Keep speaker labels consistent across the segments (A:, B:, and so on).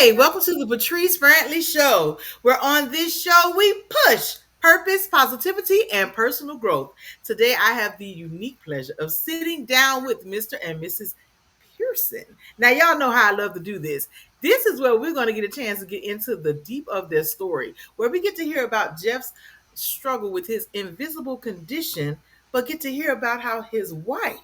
A: Hey, welcome to the Patrice Brantley Show, where on this show we push purpose, positivity, and personal growth. Today I have the unique pleasure of sitting down with Mr. and Mrs. Pearson. Now, y'all know how I love to do this. This is where we're going to get a chance to get into the deep of their story, where we get to hear about Jeff's struggle with his invisible condition, but get to hear about how his wife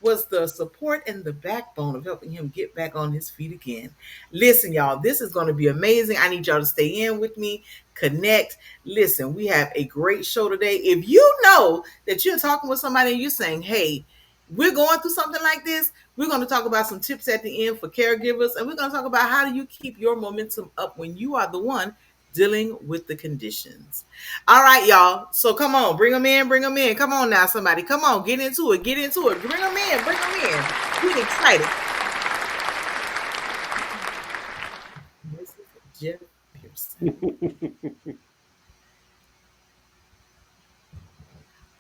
A: was the support and the backbone of helping him get back on his feet again. Listen, y'all, this is going to be amazing. I need y'all to stay in with me, connect. Listen, we have a great show today. If you know that you're talking with somebody and you're saying, hey, we're going through something like this, we're going to talk about some tips at the end for caregivers, and we're going to talk about how do you keep your momentum up when you are the one dealing with the conditions. All right, y'all. So come on, bring them in, bring them in. Come on now, somebody. Come on, get into it, get into it. Bring them in, bring them in. Get excited. This is Jeff Pearson.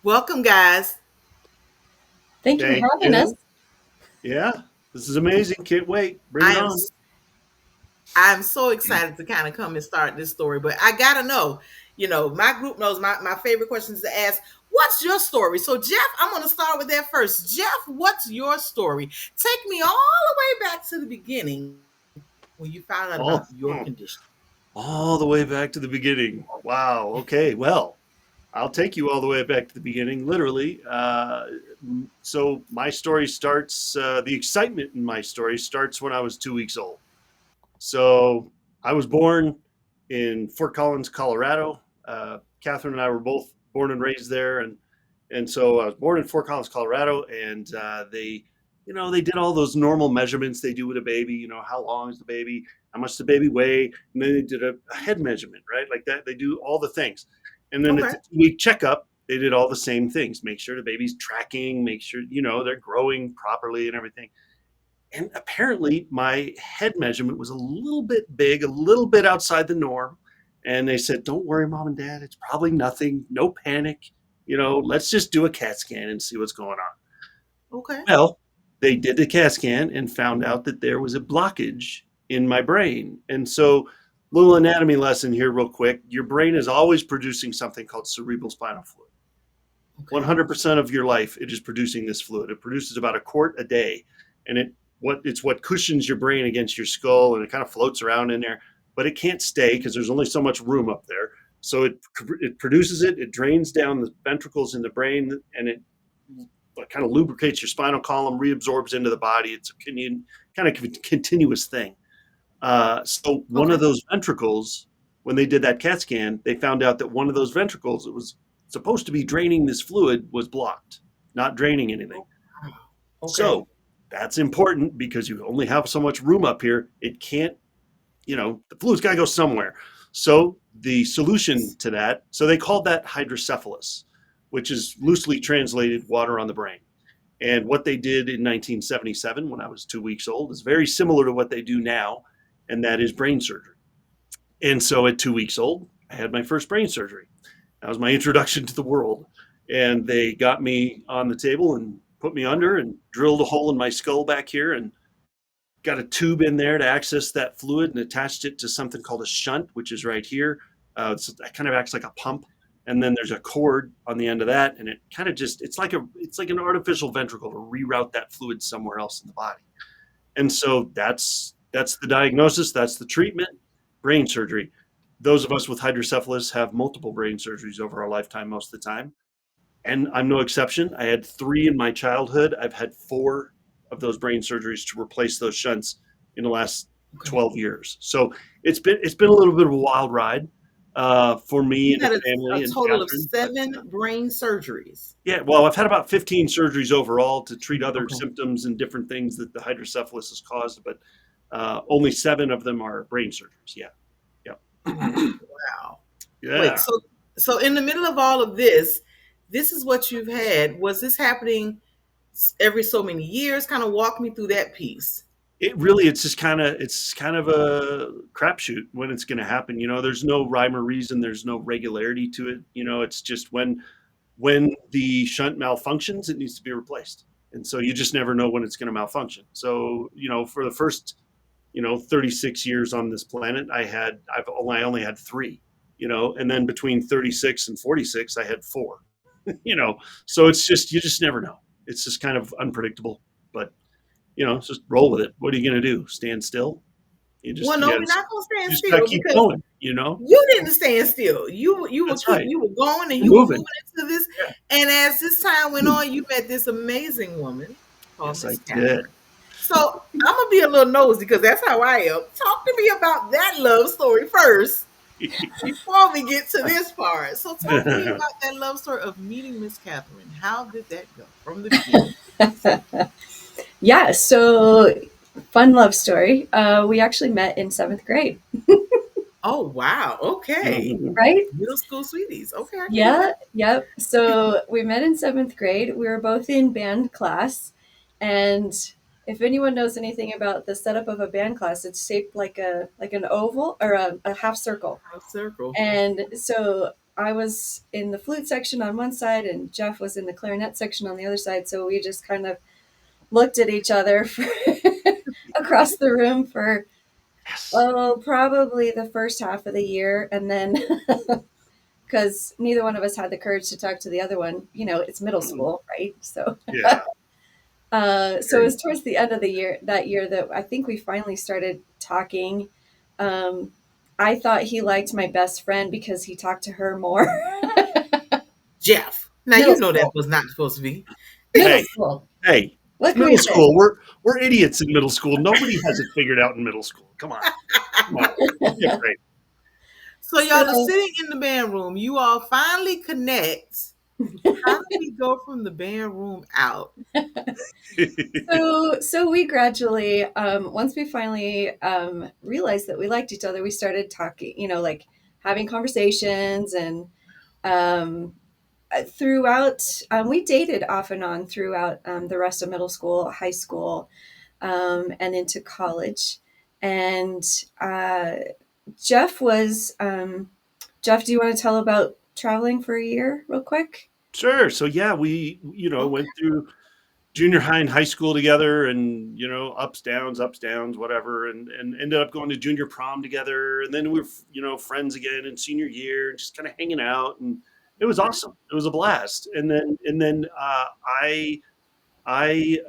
A: Welcome, guys.
B: Thank you for having us.
C: Yeah, this is amazing. Can't wait. Bring it on.
A: I'm so excited to kind of come and start this story, but I gotta know, my group knows my favorite questions to ask. What's your story? So, Jeff, I'm going to start with that first. Jeff, what's your story? Take me all the way back to the beginning when you found out about your condition.
C: All the way back to the beginning. Wow. Okay. Well, I'll take you all the way back to the beginning, literally. So my story starts, the excitement in my story starts when I was 2 weeks old. So I was born in Fort Collins, Colorado. Catherine and I were both born and raised there. And so I was born in Fort Collins, Colorado, and they did all those normal measurements they do with a baby, how long is the baby, how much the baby weigh, and then they did a head measurement, right? Like that, they do all the things. And then at the 2-week checkup, they did all the same things, make sure the baby's tracking, make sure, they're growing properly and everything. And apparently my head measurement was a little bit big, a little bit outside the norm. And they said, don't worry, mom and dad, it's probably nothing, no panic. Let's just do a CAT scan and see what's going on.
A: Okay.
C: Well, they did the CAT scan and found out that there was a blockage in my brain. And so, little anatomy lesson here real quick. Your brain is always producing something called cerebral spinal fluid. Okay. 100% of your life, it is producing this fluid. It produces about a quart a day. And it's what cushions your brain against your skull, and it kind of floats around in there. But it can't stay because there's only so much room up there. So it produces it drains down the ventricles in the brain, and it kind of lubricates your spinal column, reabsorbs into the body. It's a kind of continuous thing. So one of those ventricles, when they did that CAT scan, they found out that one of those ventricles that was supposed to be draining this fluid was blocked, not draining anything. Okay. So that's important because you only have so much room up here. It can't, the fluid's got to go somewhere. So the solution to that, so they called that hydrocephalus, which is loosely translated water on the brain. And what they did in 1977, when I was 2 weeks old, is very similar to what they do now, and that is brain surgery. And so at 2 weeks old, I had my first brain surgery. That was my introduction to the world. And they got me on the table and put me under and drilled a hole in my skull back here and got a tube in there to access that fluid and attached it to something called a shunt, which is right here. It kind of acts like a pump. And then there's a cord on the end of that. And it kind of it's like an artificial ventricle to reroute that fluid somewhere else in the body. And so that's the diagnosis. That's the treatment, brain surgery. Those of us with hydrocephalus have multiple brain surgeries over our lifetime most of the time. And I'm no exception. I had 3 in my childhood. I've had 4 of those brain surgeries to replace those shunts in the last 12 years. So it's been a little bit of a wild ride for me and the family.
A: A total of 7 brain surgeries.
C: Yeah, well, I've had about 15 surgeries overall to treat other symptoms and different things that the hydrocephalus has caused, but only 7 of them are brain surgeries. Yeah.
A: Wow.
C: Yeah.
A: Wait, so in the middle of all of this is what you've had. Was this happening every so many years? Kind of walk me through that piece.
C: It's kind of a crapshoot when it's going to happen. There's no rhyme or reason. There's no regularity to it. It's just when the shunt malfunctions, it needs to be replaced. And so you just never know when it's going to malfunction. So, for the first 36 years on this planet, I only had three, and then between 36 and 46, I had four, so it's just, you just never know. It's just kind of unpredictable, but just roll with it. What are you going to do? Stand still?
A: Well,
C: You
A: no,
C: got
A: we're not gonna stand
C: you just got to
A: still
C: keep
A: because
C: going.
A: you didn't stand still.
C: That's right.
A: You were going and
C: We're
A: you were
C: moving.
A: moving into this.
C: Yeah.
A: And as this time went on, you met this amazing woman called
C: Yes, I
A: Miss
C: did.
A: Catherine. So I'm gonna be a little nosy because that's how I am. Talk to me about that love story first before we get to this part. So talk to me about that love story of meeting Miss Catherine. How did that go from the beginning?
B: Yeah, so fun love story. We actually met in seventh grade,
A: Oh wow. Okay.
B: right?
A: Middle school sweeties. Okay, I can do
B: Yeah,
A: that.
B: yep. So we met in seventh grade. We were both in band class. And if anyone knows anything about the setup of a band class, it's shaped like an oval or a half circle.
A: Half circle.
B: And so I was in the flute section on one side and Jeff was in the clarinet section on the other side. So we just kind of looked at each other for across the room for,
C: Yes.
B: oh, probably the first half of the year. And then, because neither one of us had the courage to talk to the other one, it's middle school, right? So,
C: Yeah.
B: so it was towards the end of the year, that year, that I think we finally started talking. Um, I thought he liked my best friend because he talked to her more.
A: Jeff. Now
B: Middle
A: you know that
B: school.
A: was not supposed to be.
B: Middle
C: Hey,
B: school.
C: hey, it's
B: What can
C: middle
B: we say?
C: school. We're idiots in middle school. Nobody has it figured out in middle school. Come on. Come on. Give me a break.
A: So y'all are
B: So,
A: sitting in the band room. You all finally connect. How did we go from the band room out?
B: so we gradually, once we finally realized that we liked each other, we started talking, like having conversations. And um, throughout, we dated off and on throughout the rest of middle school, high school, and into college. And uh, Jeff was, Jeff, do you want to tell about traveling for a year real quick?
C: Sure. So yeah, we
A: Okay.
C: went through junior high and high school together, and ups downs, whatever, and ended up going to junior prom together, and then we were friends again in senior year, just kind of hanging out, and it was
A: Okay.
C: awesome. It was a blast. And then I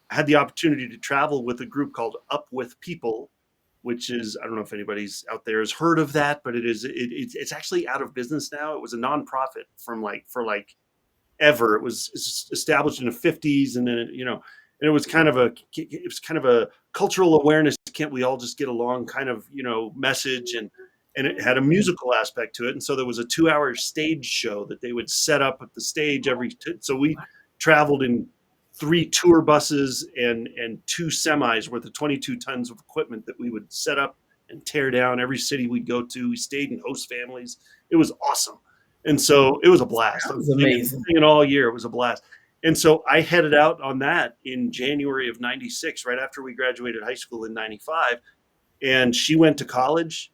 C: had the opportunity to travel with a group called Up With People, which is, I don't know if anybody's out there has heard of that, but it's actually out of business now. It was a nonprofit for like ever. It was established in the 50s, and then and it was kind of a cultural awareness. Can't we all just get along? Kind of message, and it had a musical aspect to it. And so there was a 2-hour stage show that they would set up at the stage so we traveled in 3 tour buses and 2 semis worth of 22 tons of equipment that we would set up and tear down every city we'd go to. We stayed in host families. It was awesome. And so it was a blast. I was
A: Sounds amazing.
C: singing all year. It was a blast. And so I headed out on that in January of 96, right after we graduated high school in 95. And she went to college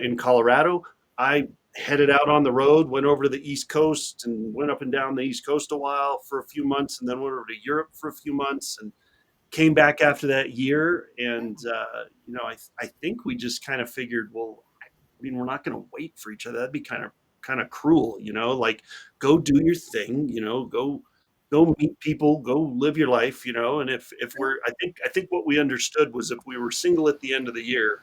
C: in Colorado. I headed out on the road, went over to the East Coast and went up and down the East Coast a while for a few months, and then went over to Europe for a few months, and came back after that year. And I think we just kind of figured, well, I mean, we're not going to wait for each other. That'd be kind of cruel, like go do your thing, go meet people, go live your life, and if we're I think what we understood was if we were single at the end of the year,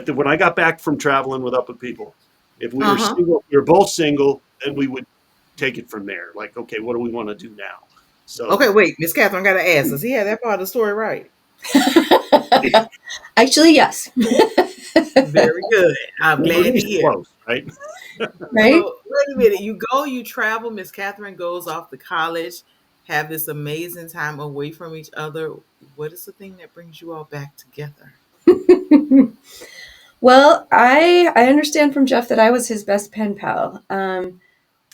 C: when I got back from traveling with Up With People, if we were
A: Uh-huh.
C: single, we were both single, then we would take it from there. Like, okay, what do we want to do now? So
A: Okay, wait, Miss Catherine gotta ask. Does he have that part of the story right?
B: Actually, yes.
A: Very good. I'm
C: we're at
A: glad to
C: least
A: hear.
C: close, right?
B: Right?
A: So wait a minute. You go, you travel. Miss Catherine goes off to college, have this amazing time away from each other. What is the thing that brings you all back together?
B: Well, I understand from Jeff that I was his best pen pal.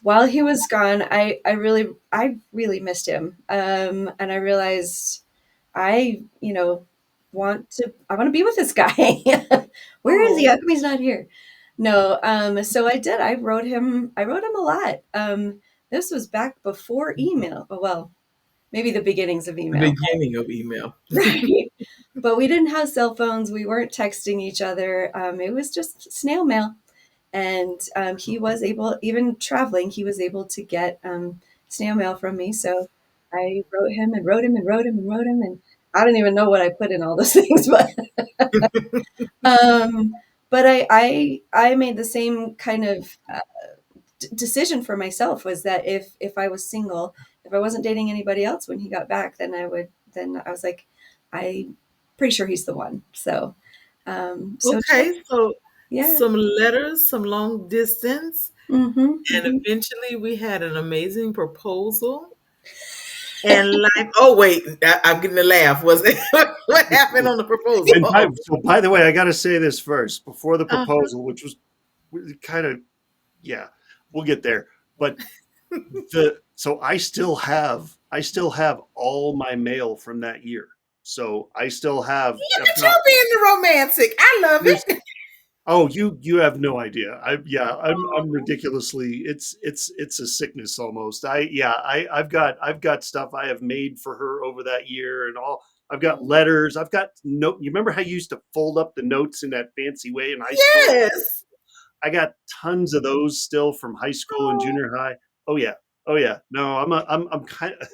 B: While he was gone, I really missed him, and I realized I want to be with this guy. Where is he?
A: Oh,
B: How come he's not here? No, so I did. I wrote him a lot. This was back before email. Oh, well, maybe the beginnings of
A: The
B: email.
A: beginning of email.
B: Right. But we didn't have cell phones. We weren't texting each other. It was just snail mail. And he was able, even traveling, he was able to get snail mail from me. So I wrote him and wrote him and wrote him and wrote him. And I don't even know what I put in all those things, um, but I made the same kind of decision for myself, was that if I was single, if I wasn't dating anybody else when he got back, then I was like, I'm pretty sure he's the one. So
A: Okay, so
B: yeah.
A: some letters, some long distance,
B: Hmm.
A: and
B: Hmm.
A: eventually we had an amazing proposal. And like, oh wait, I'm getting a laugh. Was it what happened on the proposal?
C: And by the way, I got to say this first before the
A: Uh-huh.
C: proposal, which was kind of, yeah, we'll get there. But I still have all my mail from that year. So I still have,
A: Look
C: if
A: at
C: not,
A: you being the romantic. I love
C: there's
A: it.
C: oh, you have no idea. I'm
A: Oh,
C: ridiculously, it's a sickness almost. I've got stuff I have made for her over that year and all. I've got letters. I've got note. You remember how you used to fold up the notes in that fancy way in high school?
A: yes.
C: I got tons of those still from high school and
A: Oh,
C: junior high. Oh yeah. Oh yeah. No, I'm kind of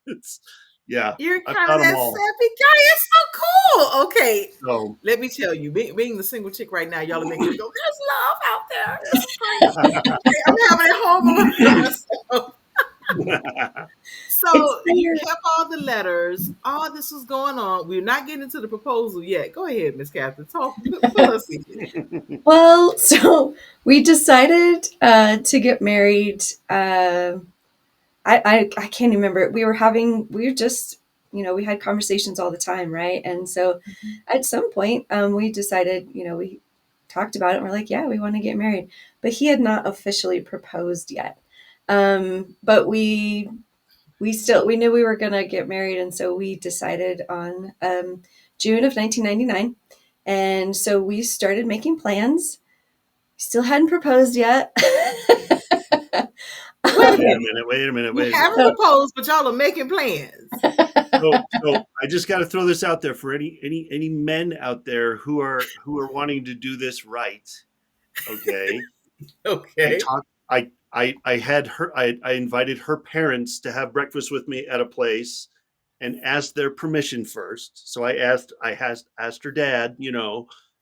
C: it's yeah,
A: you're
C: I've
A: kind
C: got
A: of
C: them
A: that
C: all.
A: sappy guy. It's so cool. Okay.
C: So
A: Let me tell you, being the single chick right now, y'all are making me go, there's love out there. It's great. Okay, I'm having it home by myself.
B: It's
A: So you
B: there.
A: kept all the letters. All this was going on. We're not getting into the proposal yet. Go ahead, Miss Catherine. Talk, fill us in.
B: Well, so we decided to get married. I can't remember. We were just, we had conversations all the time, right? And so at some point, we decided, we talked about it and we're like, yeah, we want to get married. But he had not officially proposed yet. But we knew we were going to get married. And so we decided on June of 1999. And so we started making plans. Still hadn't proposed yet.
A: Wait a
C: wait a
A: minute.
C: minute, wait a minute,
A: You
C: wait a minute.
A: haven't proposed, but y'all are making plans.
C: So I just got to throw this out there for any men out there who are wanting to do this right. Okay, I
A: Okay.
C: talked. I had her. I invited her parents to have breakfast with me at a place, and asked their permission first. So I asked her dad.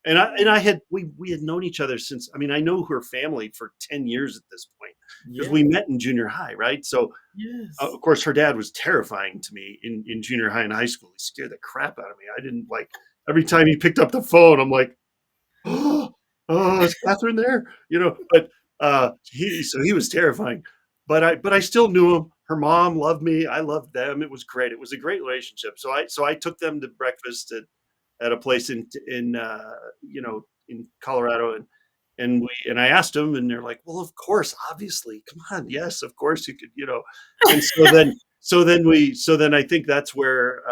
C: And I had we had known each other since. I mean, I know her family for 10 years at this point because
A: Yeah.
C: we met in junior high, right? So
A: Yes.
C: of course, her dad was terrifying to me in junior high and high school. He scared the crap out of me. I didn't like every time he picked up the phone. I'm like, oh, is Catherine there? But he was terrifying. But I still knew him. Her mom loved me. I loved them. It was great. It was a great relationship. So I took them to breakfast at a place in Colorado, and I asked them, and they're like, well, of course, obviously, come on, yes, of course you could. And so then I think that's where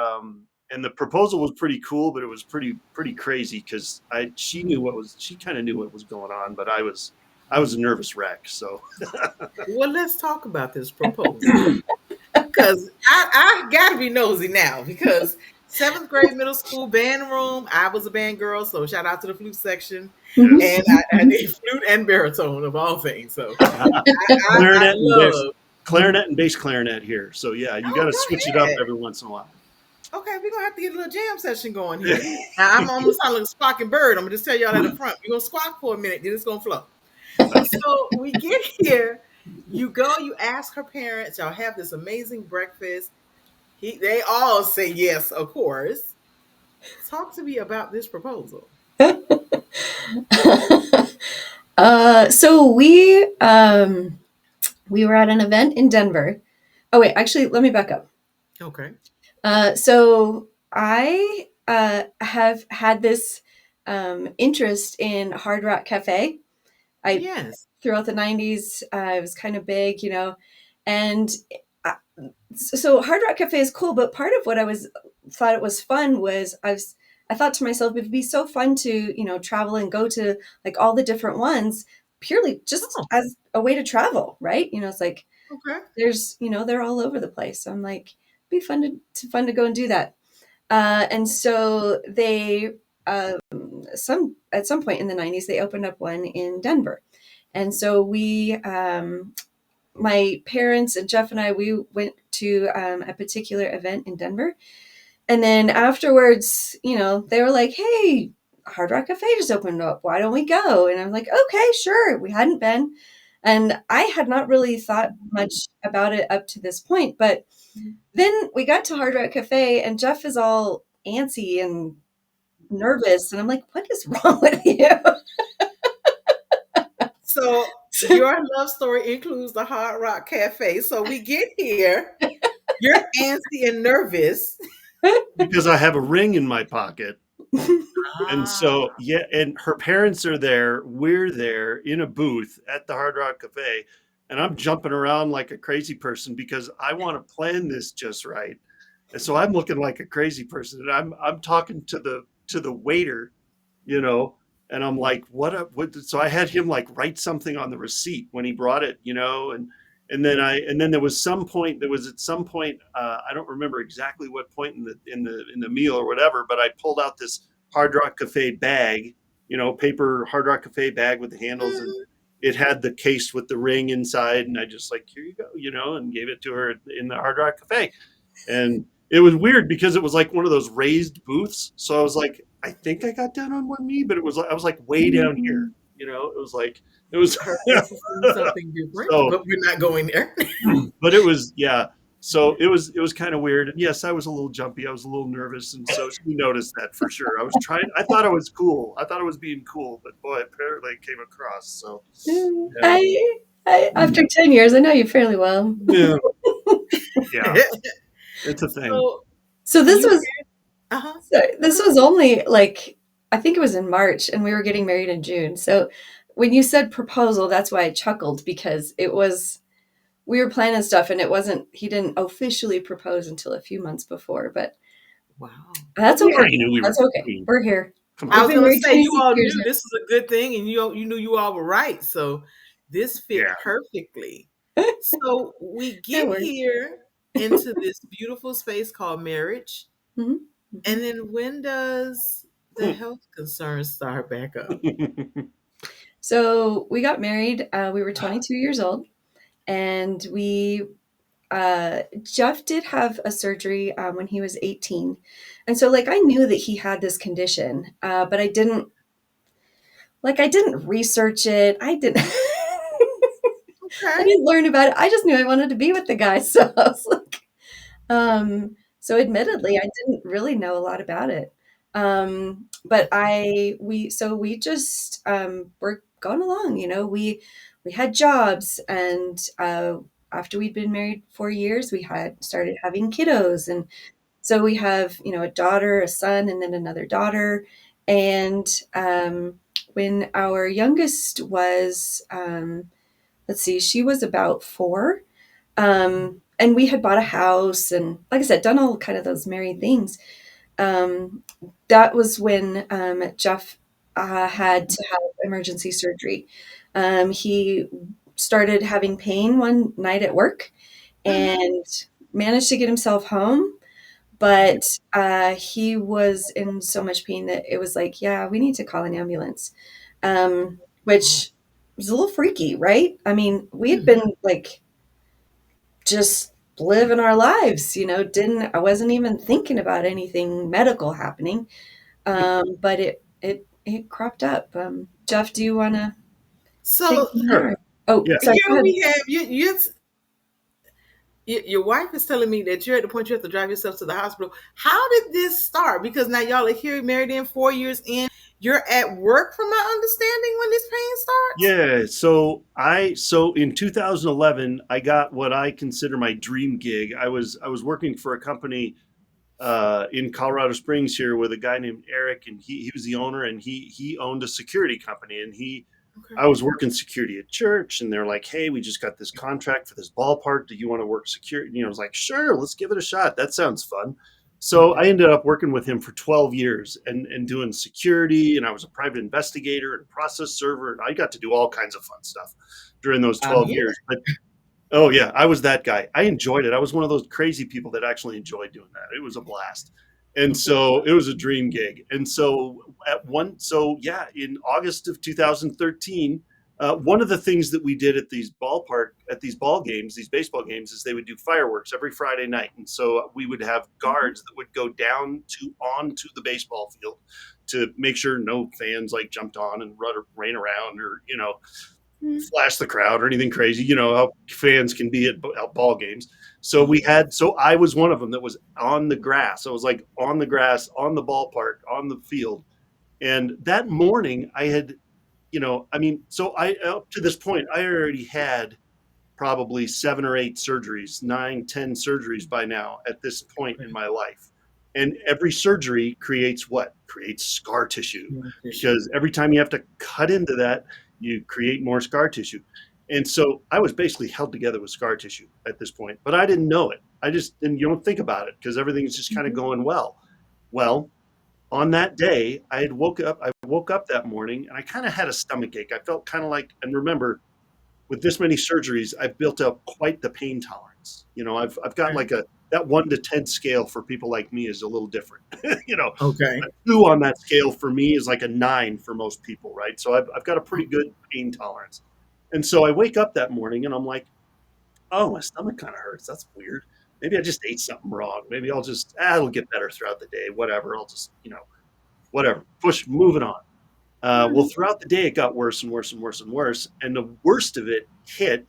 C: and the proposal was pretty cool, but it was pretty crazy because she kind of knew what was going on, but I was a nervous wreck. So
A: Well, let's talk about this proposal. Because I got to be nosy now because seventh grade middle school band room, I was a band girl, so shout out to the flute section.
B: Mhm,
A: And
C: yes,
A: I
B: mhm.
A: did flute and baritone of all things. So I
C: clarinet and bass,
A: love.
C: clarinet and bass clarinet here. So yeah, you got
A: Oh,
C: to switch it
A: go
C: up
A: ahead.
C: every once in a while.
A: Okay, we're gonna have to get a little jam session going here. Now I'm almost sound like a squawking bird. I'm gonna just tell y'all at the front. We're gonna squawk for a minute, then it's gonna flow. So we get here, you go, you ask her parents, y'all have this amazing breakfast. They all say yes, of course. Talk to me about this proposal.
B: So we were at an event in Denver. Oh wait, actually, let me back up.
A: Okay.
B: So I have had this interest in Hard Rock Cafe. I
A: Yes.
B: Throughout the '90s, it was kind of big, and I, so Hard Rock Cafe is cool. But part of what thought it was fun was I thought to myself, it'd be so fun to travel and go to like all the different ones purely just
A: Oh,
B: as a way to travel, right? It's like
A: okay.
B: they're all over the place. So I'm like, be fun to go and do that. And so they at some point in the 90s they opened up one in Denver, and so we my parents and Jeff and I, we went to a particular event in Denver. And then afterwards, they were like, hey, Hard Rock Cafe just opened up. Why don't we go? And I'm like, okay, sure. We hadn't been. And I had not really thought much about it up to this point. But then we got to Hard Rock Cafe and Jeff is all antsy and nervous. And I'm like, what is wrong with you?
A: So your love story includes the Hard Rock Cafe. So we get here, you're antsy and nervous.
C: Because I have a ring in my pocket. And
A: Ah.
C: so, yeah, and her parents are there. We're there in a booth at the Hard Rock Cafe. And I'm jumping around like a crazy person because I want to plan this just right. And so I'm looking like a crazy person. And I'm talking to the waiter, you know, and I'm like, what? So I had him like write something on the receipt when he brought it, and then there was at some point, I don't remember exactly what point in the meal or whatever, but I pulled out this Hard Rock Cafe bag, paper Hard Rock Cafe bag with the handles, and it had the case with the ring inside, and I just like, here you go, and gave it to her in the Hard Rock Cafe. And it was weird because it was like one of those raised booths. So I was like, I think I got down on one knee, but I was like way down here. It was
A: Purpose is doing something different,
C: so,
A: but we're not going there.
C: but it was, yeah. So it was kind of weird. And yes, I was a little jumpy. I was a little nervous. And so she noticed that for sure. I thought I was cool. I thought I was being cool, but boy, apparently it came across. So yeah.
B: After 10 years, I know you fairly well.
C: Yeah. Yeah. It's a thing.
B: So this was,
A: Uh-huh.
B: sorry, this was only like, I think it was in March and we were getting married in June. So when you said proposal, that's why I chuckled, because we were planning stuff and he didn't officially propose until a few months before, but
A: Wow.
B: that's
C: Yeah,
B: okay.
C: you knew we
B: That's
C: were.
B: okay. We're here.
C: Come
A: I
C: on.
A: was going to say, you
B: 26
A: all
B: years
A: knew
B: now.
A: this was a good thing, and you knew you all were right. So this fit
C: Yeah.
A: perfectly. So we
B: It
A: get
B: worked.
A: here into this beautiful space called marriage.
B: Mhm.
A: And then when does the health concerns start back up?
B: So we got married. We were 22 years old, and Jeff did have a surgery when he was 18, and so like I knew that he had this condition, but I didn't research it. I didn't. I
A: Okay.
B: didn't learn about it. I just knew I wanted to be with the guy, so I was like, so admittedly, I didn't really know a lot about it. But we just were going along, we had jobs, and after we'd been married 4 years, we had started having kiddos. And so we have, a daughter, a son, and then another daughter. And when our youngest was, let's see, she was about 4. And we had bought a house and, like I said, done all kind of those married things. Um, that was when Jeff had to have emergency surgery. He started having pain one night at work and managed to get himself home. But he was in so much pain that it was like, yeah, we need to call an ambulance, which was a little freaky, right? I mean, we had been like just living our lives, I wasn't even thinking about anything medical happening. But it cropped up. Jeff, do you want to take
A: So
B: from
C: Sure.
B: there? Oh,
C: Yeah.
B: sorry. Go
A: here
B: ahead.
A: we have your wife is telling me that you're at the point you have to drive yourself to the hospital. How did this start? Because now y'all are here, married in 4 years in. You're at work, from my understanding, when this pain starts.
C: Yeah, so in 2011, I got what I consider my dream gig. I was working for a company in Colorado Springs here with a guy named Eric, and he was the owner, and he owned a security company, and
A: Okay.
C: I was working security at church, and they're like, hey, we just got this contract for this ballpark. Do you want to work security? I was like, sure, let's give it a shot. That sounds fun. So I ended up working with him for 12 years and doing security, and I was a private investigator and process server, and I got to do all kinds of fun stuff during those 12
A: Yeah.
C: years. Oh yeah, I was that guy. I enjoyed it. I was one of those crazy people that actually enjoyed doing that. It was a blast. And so it was a dream gig. And so yeah, in August of 2013, one of the things that we did at these ball games, these baseball games, is they would do fireworks every Friday night. And so we would have
B: Mhm.
C: guards that would go down to onto the baseball field to make sure no fans like jumped on and ran around or,
B: Mhm.
C: flash the crowd or anything crazy. You know how fans can be at ball games. So
A: Mhm.
C: I was one of them that was on the grass. I was like on the grass, on the ballpark, on the field. And that morning, I had, I mean, so I up to this point, I already had probably 7 or 8 surgeries, 9, 10 surgeries by now at this point in my life. And every surgery creates what? Creates scar tissue.
A: Tissue.
C: Because every time you have to cut into that, you create more scar tissue. And so I was basically held together with scar tissue at this point, but I didn't know it. I just, and you don't think about it because everything's just kind of
B: Mhm.
C: going well. Well, on that day, I woke up that morning and I kind of had a stomach ache. I felt kind of like, and remember, with this many surgeries, I've built up quite the pain tolerance. I've got
A: Okay.
C: like that 1 to 10 scale for people like me is a little different. A
A: Okay.
C: 2 on that scale for me is like a 9 for most people, right? So I've got a pretty good pain tolerance. And so I wake up that morning and I'm like, oh, my stomach kind of hurts. That's weird. Maybe I just ate something wrong. Maybe I'll just, it'll get better throughout the day. Whatever. I'll just, whatever. Push, moving on. Well,
B: Mhm.
C: throughout the day, it got worse and worse and worse and worse. And the worst of it hit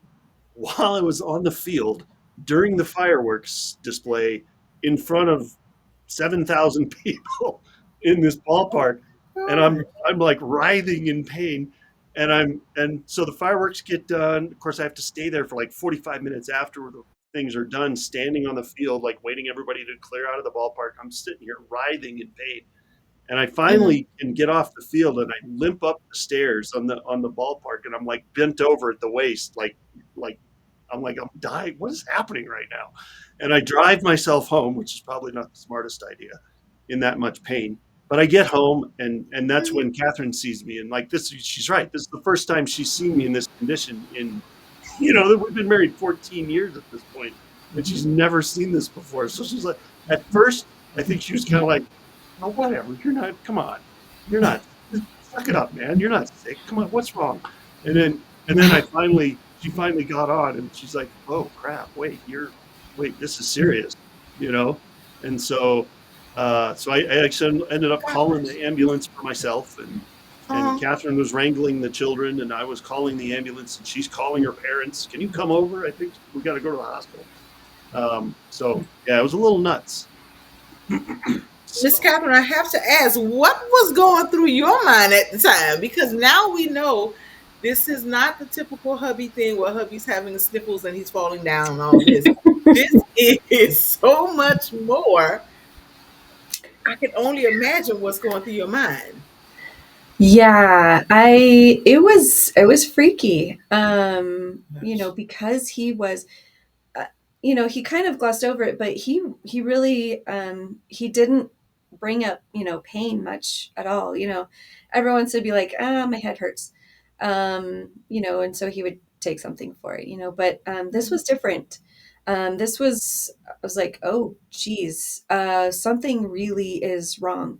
C: while I was on the field during the fireworks display in front of 7,000 people in this ballpark. And
A: God.
C: I'm like writhing in pain. And so the fireworks get done. Of course, I have to stay there for like 45 minutes after the things are done, standing on the field, like waiting everybody to clear out of the ballpark. I'm sitting here writhing in pain. And I
A: Mhm.
C: finally can get off the field and I limp up the stairs on the ballpark and I'm like bent over at the waist, like I'm like I'm dying. What is happening right now? And I drive myself home, which is probably not the smartest idea in that much pain. But I get home and that's
A: Mhm.
C: when Catherine sees me and like this, she's right. This is the first time she's seen me in this condition in, we've been married 14 years at this point, and she's never seen this before. So she's like, at first, I think she was kind of like, oh, whatever. You're not, come on. You're not, suck it up, man. You're not sick. Come on. What's wrong? And then she finally got on and she's like, oh crap. Wait, this is serious, you know? And so I actually ended up calling
A: Gosh.
C: the ambulance for myself and
A: Uh-huh.
C: Catherine was wrangling the children and I was calling the ambulance and she's calling her parents. Can you come over? I think we got to go to the hospital. So yeah, it was a little nuts.
A: Miss
C: So
A: Catherine, I have to ask, what was going through your mind at the time? Because now we know this is not the typical hubby thing where hubby's having sniffles and he's falling down and all this. This is so much more. I can only imagine what's going through your mind.
B: Yeah, it was freaky.
A: Gosh.
B: Because he was uh, he kind of glossed over it, but he really he didn't bring up, pain much at all. Every once would be like, ah, my head hurts. And so he would take something for it, but this was different. This was I was like, oh geez, something really is wrong.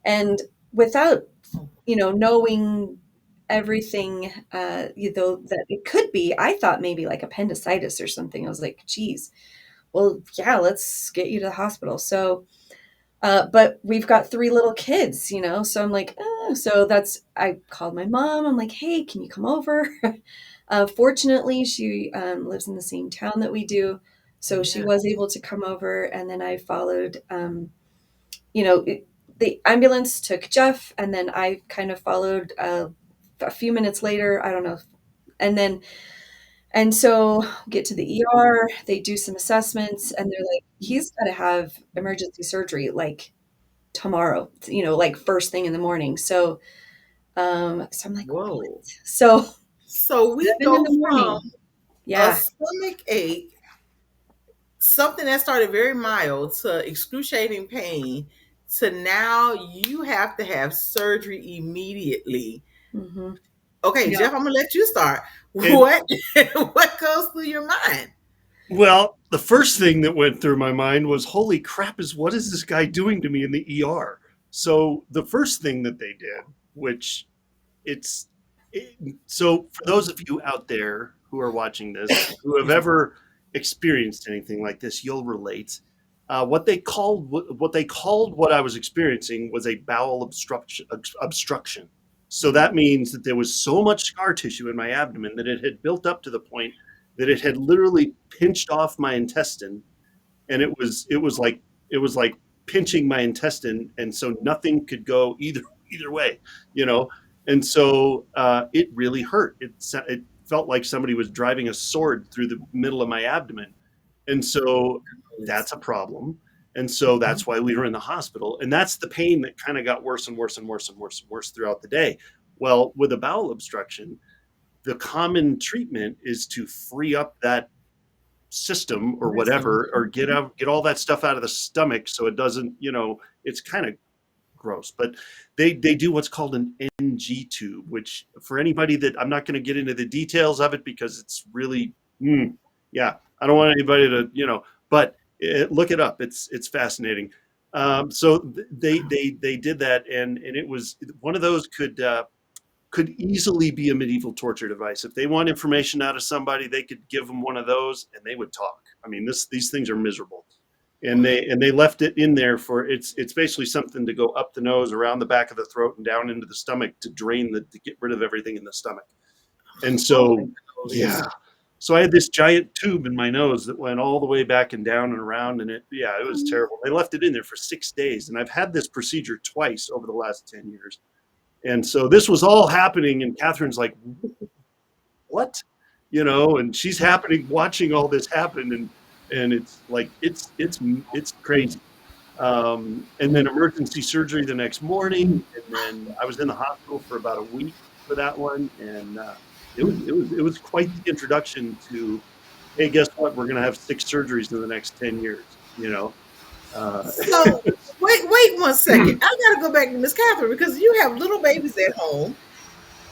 B: And without knowing everything, that it could be, I thought maybe like appendicitis or something. I was like, geez, well, yeah, let's get you to the hospital. So, but we've got 3 little kids, so I'm like, so I called my mom. I'm like, hey, can you come over? Fortunately, she lives in the same town that we do. So she
A: Yeah.
B: was able to come over. And then I followed, you know, it, the ambulance took Jeff, and then I kind of followed a few minutes later. I don't know. And so get to the ER, they do some assessments, and they're like, he's got to have emergency surgery like tomorrow, like first thing in the morning. So I'm like, what?
A: Whoa.
B: So
A: So we
B: 7 in
A: go
B: the
A: from
B: morning.
A: a
B: Yeah.
A: stomach ache, something that started very mild, to excruciating pain, to now you have to have surgery immediately.
B: Hmm.
A: Okay,
B: Yeah.
A: Jeff, I'm gonna let you start.
C: And
A: What what goes through your mind?
C: well, the first thing that went through my mind was, holy crap, is what is this guy doing to me in the ER? So the first thing that they did, which it's so for those of you out there who are watching this, who have
A: Excuse me.
C: ever experienced anything like this, you'll relate. What they called what I was experiencing was a bowel obstruction. So that means that there was so much scar tissue in my abdomen that it had built up to the point that it had literally pinched off my intestine, and it was like pinching my intestine, and so nothing could go either way, you know. And so it really hurt. It felt like somebody was driving a sword through the middle of my abdomen, and so that's a problem. And so
A: Mhm.
C: that's why we were in the hospital, and that's the pain that kind of got worse and worse and worse and worse and worse throughout the day. Well, with a bowel obstruction, the common treatment is to free up that system or
A: Listen.
C: whatever, or get all that stuff out of the stomach so it doesn't, it's kind of gross. But they do what's called an NG tube, which for anybody that, I'm not going to get into the details of it because it's really, yeah, I don't want anybody to, but look it up. It's fascinating. So they did that, and it was one of those could easily be a medieval torture device. If they want information out of somebody, they could give them one of those and they would talk. I mean, these things are miserable. And they left it in there for, it's basically something to go up the nose, around the back of the throat, and down into the stomach to get rid of everything in the stomach. And
A: Holy
C: so, yeah.
A: moly.
C: So I had this giant tube in my nose that went all the way back and down and around, and it was terrible. They left it in there for 6 days, and I've had this procedure twice over the last 10 years. And so this was all happening, and Catherine's like, "What?" And she's happening, watching all this happen, and it's like it's crazy. And then emergency surgery the next morning, and then I was in the hospital for about a week for that one, and it was quite the introduction to, hey, guess what? We're going to have 6 surgeries in the next 10 years. Uh,
A: So wait one second. I gotta go back to Miss Catherine because you have little babies at home.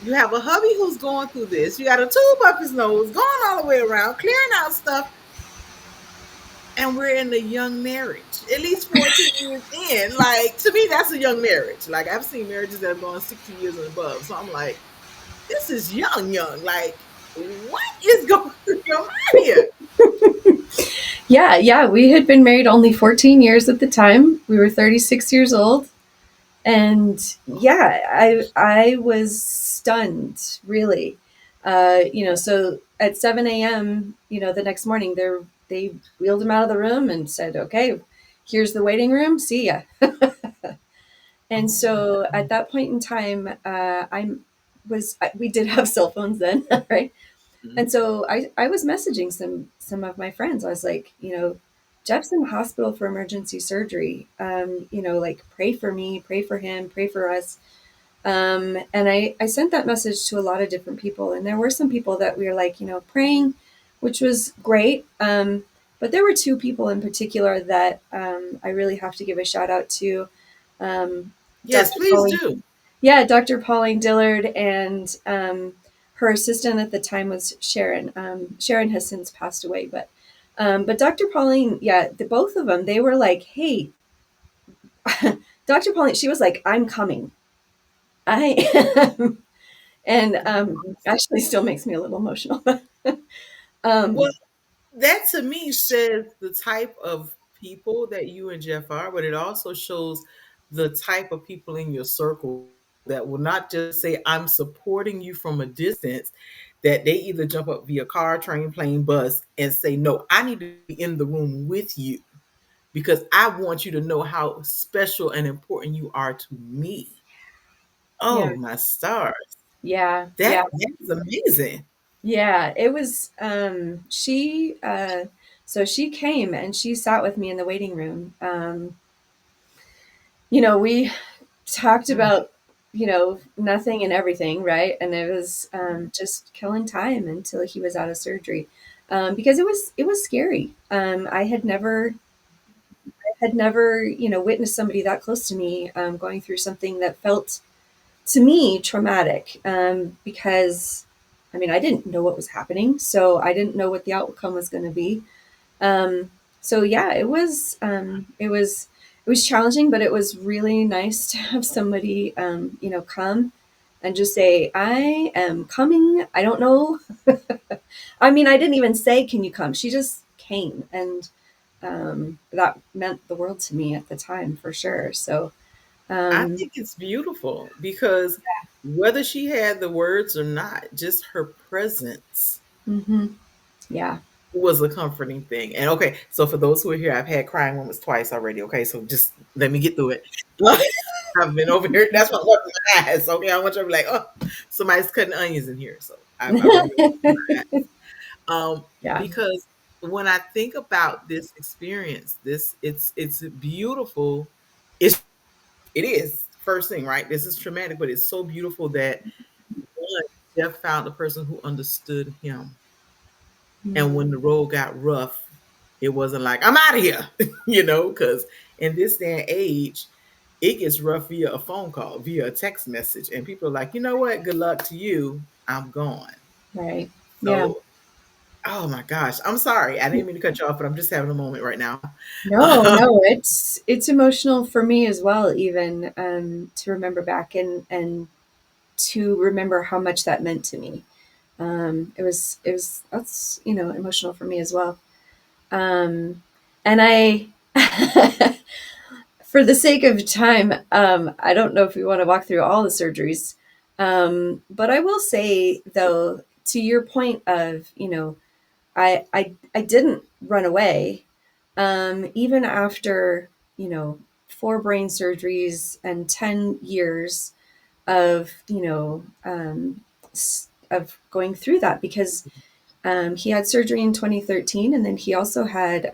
A: You have a hubby who's going through this. You got a tube up his nose, going all the way around, clearing out stuff, and we're in a young marriage. At least 14 years in. Like, to me, that's a young marriage. Like, I've seen marriages that have gone 60 years and above. So I'm like, this is young, young. Like, what is going through your mind here?
B: Yeah, yeah. We had been married only 14 years at the time. We were 36 years old. And yeah, I was stunned, really. So at 7 a.m., the next morning, they wheeled him out of the room and said, "Okay, here's the waiting room. See ya." And
A: Oh
B: so at that point in time, we did have cell phones then, right?
A: my.
B: And so I was messaging some of my friends. I was like, Jeff's in the hospital for emergency surgery. Like pray for me, pray for him, pray for us. And I sent that message to a lot of different people. And there were some people that we were like, praying, which was great. But there were two people in particular that I really have to give a shout out to.
A: Yes,
B: Dr.
A: please
B: Pauline,
A: do.
B: yeah, Dr. Pauline Dillard, and her assistant at the time was Sharon. Sharon has since passed away, but Dr. Pauline, yeah, the both of them, they were like, "Hey, Dr. Pauline," she was like, "I'm coming. I am," and actually still makes me a little emotional.
A: Well,
B: um,
A: that to me says the type of people that you and Jeff are, but it also shows the type of people in your circle that will not just say, I'm supporting you from a distance, that they either jump up via car, train, plane, bus, and say, no, I need to be in the room with you because I want you to know how special and important you are to me.
B: yeah,
A: Oh, my stars.
B: yeah, yeah,
A: That is amazing.
B: yeah. It was she. So she came and she sat with me in the waiting room. We talked
A: Mm.
B: about nothing and everything, right? And it was just killing time until he was out of surgery, because it was scary. I had never witnessed somebody that close to me going through something that felt to me, traumatic, because I mean, I didn't know what was happening, so I didn't know what the outcome was going to be. So yeah, it was challenging, but it was really nice to have somebody, come and just say, "I am coming." I don't know. I mean, I didn't even say, "Can you come?" She just came, and that meant the world to me at the time, for sure. So
A: I
B: um,
A: think it's beautiful because whether she had the words or not, just her presence
B: hmm yeah,
A: was a comforting thing. And okay, so for those who are here, I've had crying moments twice already. Okay, so just let me get through it. I've been over here. That's why I'm working my eyes. Okay, I want you to be like, oh, somebody's cutting onions in here. So I've been
B: yeah,
A: because when I think about this experience, it's beautiful. It's it is first thing, right? This is traumatic, but it's so beautiful that one, Jeff found a person who understood him. And
B: hmm
A: when the road got rough, it wasn't like, I'm out of here, because in this day and age, it gets rough via a phone call, via a text message. And people are like, you know what? Good luck to you. I'm gone.
B: right, yeah.
A: So, oh my gosh. I'm sorry. I didn't mean to cut you off, but I'm just having a moment right now.
B: No, no, it's emotional for me as well, even to remember back and to remember how much that meant to me. It was that's emotional for me as well. Um, and I, for the sake of time, I don't know if we want to walk through all the surgeries, but I will say though, to your point of I didn't run away, even after 4 brain surgeries and 10 years of of going through that, because he had surgery in 2013, and then he also had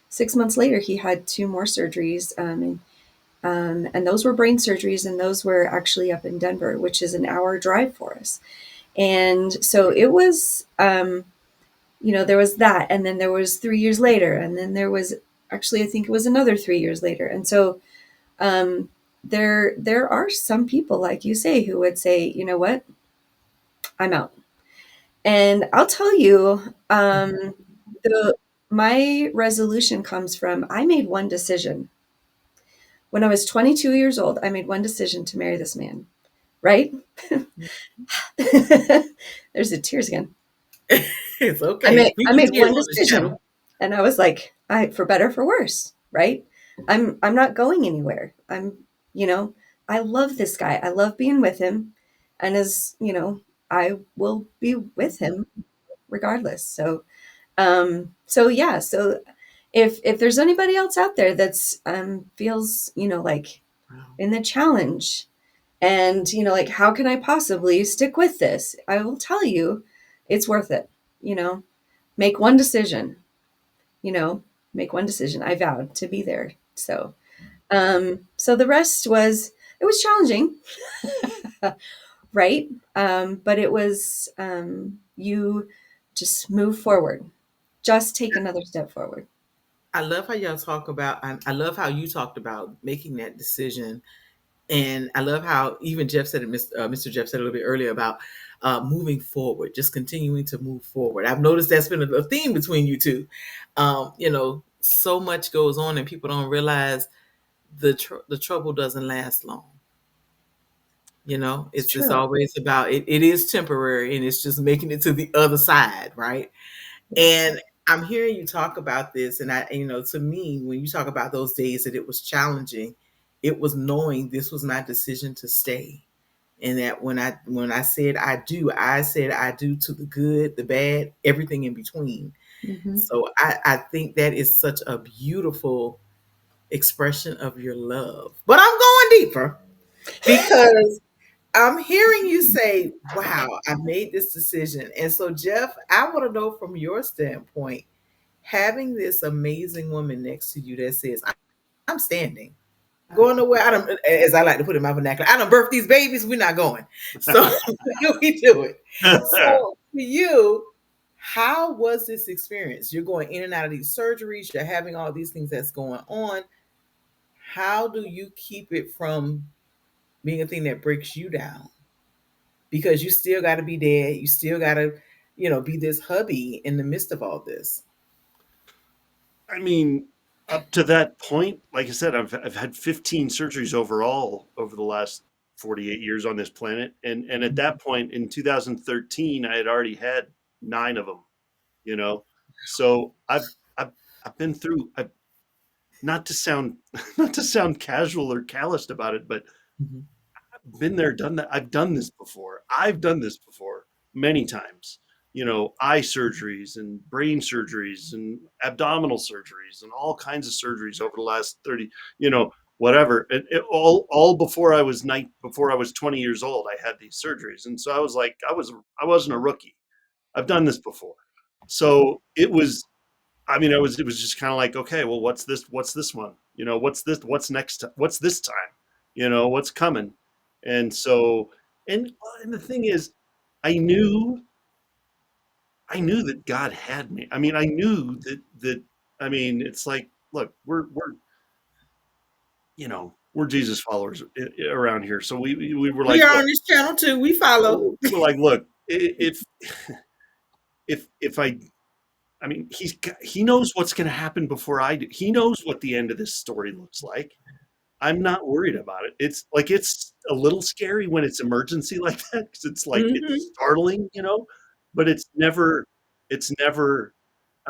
B: 6 months later he had 2 more surgeries, and those were brain surgeries, and those were actually up in Denver, which is an hour drive for us. And so it was, there was that, and then there was 3 years later, and then there was actually, I think it was another 3 years later. And so um, there are some people, like you say, who would say, you know what, I'm out. And I'll tell you, the my resolution comes from, I made one decision when I was 22 years old. I made one decision to marry this man, right? There's the tears again.
A: It's
B: I
A: okay.
B: made
A: We
B: I
A: do
B: made
A: tears
B: one
A: on this
B: decision,
A: channel.
B: and I was like, I for better for worse, right? I'm not going anywhere. You know, I love this guy. I love being with him, and I will be with him regardless. So yeah, so if there's anybody else out there that's feels, like
A: Wow.
B: in the challenge, and like, how can I possibly stick with this? I will tell you, it's worth it. You know, make one decision, you know, make one decision. I vowed to be there. So the rest was, it was challenging, right? But it was, you just move forward, just take another step forward.
A: I love how y'all talk about, I love how you talked about making that decision. And I love how even Jeff said it, Mr. Jeff said a little bit earlier about moving forward, just continuing to move forward. I've noticed that's been a theme between you two. So much goes on and people don't realize the trouble doesn't last long.
B: It's
A: It's
B: true.
A: always about it is temporary and it's just making it to the other side, right?
B: Yes.
A: And I'm hearing you talk about this, and to me, when you talk about those days that it was challenging, it was knowing this was my decision to stay, and that when I said I said I do to the good, the bad, everything in between.
B: hmm
A: So I think that is such a beautiful expression of your love. But I'm going deeper because I'm hearing you say, wow, I made this decision. And so, Jeff, I want to know from your standpoint, having this amazing woman next to you that says, I'm standing, going nowhere. I don't, as I like to put it in my vernacular, I don't birth these babies. We're not going. So we do it. So for you, how was this experience? You're going in and out of these surgeries. You're having all these things that's going on. How do you keep it from being a thing that breaks you down because you still got to be there. You still got to, be this hubby in the midst of all this.
C: I mean, up to that point, like I said, I've had 15 surgeries overall over the last 48 years on this planet, and at that point in 2013, I had already had 9 of them. You know, so I've I've been through. Not to sound not to sound casual or calloused about it, but
A: Mhm.
C: been there, done that. I've done this before. I've done this before many times. Eye surgeries and brain surgeries and abdominal surgeries and all kinds of surgeries over the last 30, whatever. All before before I was 20 years old, I had these surgeries. And so I was like, I wasn't a rookie. I've done this before. So it was just kind of like, okay, well, what's this one? What's next? What's this time? What's coming? And so, and the thing is, I knew, I knew that God had me. I mean, I knew I mean, it's like, look, we're Jesus followers around here. So we were
A: We
C: like,
A: are
C: look,
A: on this channel too. We follow.
C: we're like, look, if I mean, he knows what's going to happen before I do. He knows what the end of this story looks like. I'm not worried about it. It's a little scary when it's emergency like that because it's like
A: Hmm.
C: it's startling, but it's never. I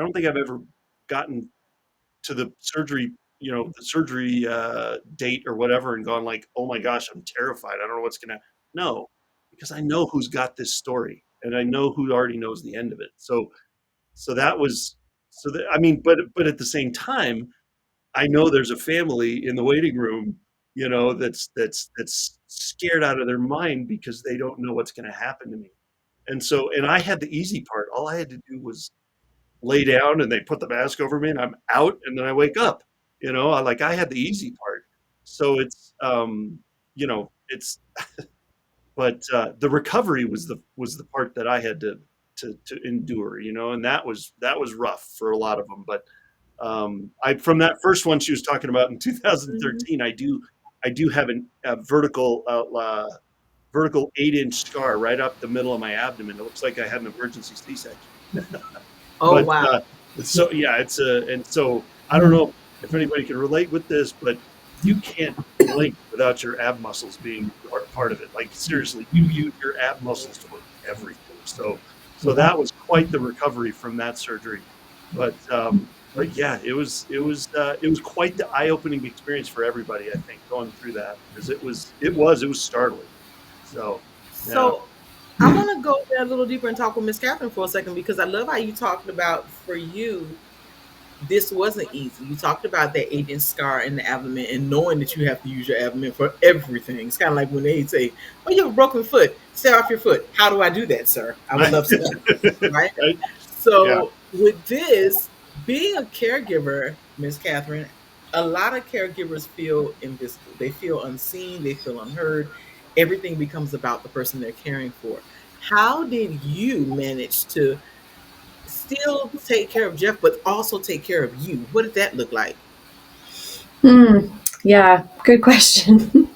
C: don't think I've ever gotten to the surgery date or whatever, and gone like, oh my gosh, I'm terrified. I don't know what's gonna. No, because I know who's got this story, and I know who already knows the end of it. So that was so that I mean, but at the same time, I know there's a family in the waiting room, that's scared out of their mind because they don't know what's going to happen to me. And I had the easy part. All I had to do was lay down and they put the mask over me and I'm out and then I wake up. I had the easy part. So it's but the recovery was the part that I had to endure, and that was rough for a lot of them. But I from that first one she was talking about in
A: Hmm.
C: 2013, I do have a vertical 8-inch scar right up the middle of my abdomen. It looks like I had an emergency C-section.
A: Oh
C: But
A: wow.
C: so yeah, and so I don't know if anybody can relate with this, but you can't blink without your ab muscles being part of it. Like seriously, you use your ab muscles for everything. So
A: Yeah.
C: that was quite the recovery from that surgery. But yeah, it was quite the eye-opening experience for everybody. I think going through that because it was startling. So yeah.
A: So I want to go there a little deeper and talk with Miss Catherine for a second because I love how you talked about for you this wasn't easy. You talked about that 8-inch scar in the abdomen and knowing that you have to use your abdomen for everything. It's kind of like when they say, "Oh, you have a broken foot. Stay off your foot." How do I do that, sir? I would love to know. Right.
C: Right? Yeah.
A: So with this being a caregiver, Miss Catherine, a lot of caregivers feel invisible. They feel unseen. They feel unheard. Everything becomes about the person they're caring for. How did you manage to still take care of Jeff, but also take care of you? What did that look like?
B: Hmm. Yeah, good question.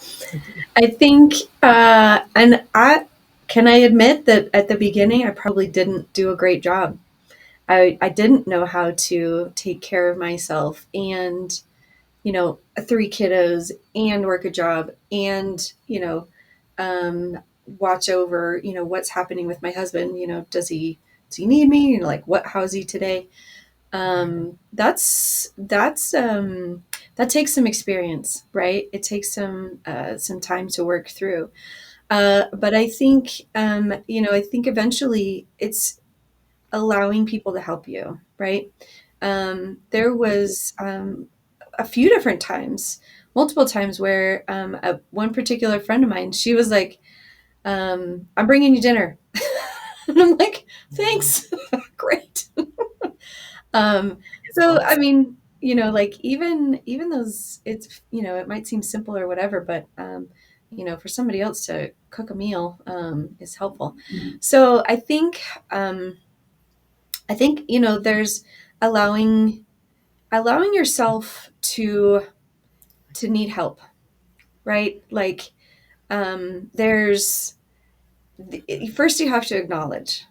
B: I think, and I admit that at the beginning, I probably didn't do a great job. I didn't know how to take care of myself and, 3 kiddos and work a job and, um, watch over, what's happening with my husband. Does he need me? How is he today? That takes some experience, right? It takes some time to work through. But I think eventually it's allowing people to help you, right? There was a few different times, multiple times where one particular friend of mine, she was like, "I'm bringing you dinner," and I'm like, "Thanks, great." Um,
A: It's
B: so I
A: awesome.
B: mean, even those, it might seem simple or whatever, but for somebody else to cook a meal is helpful. So I think there's allowing yourself to need help, right? Like there's first you have to acknowledge,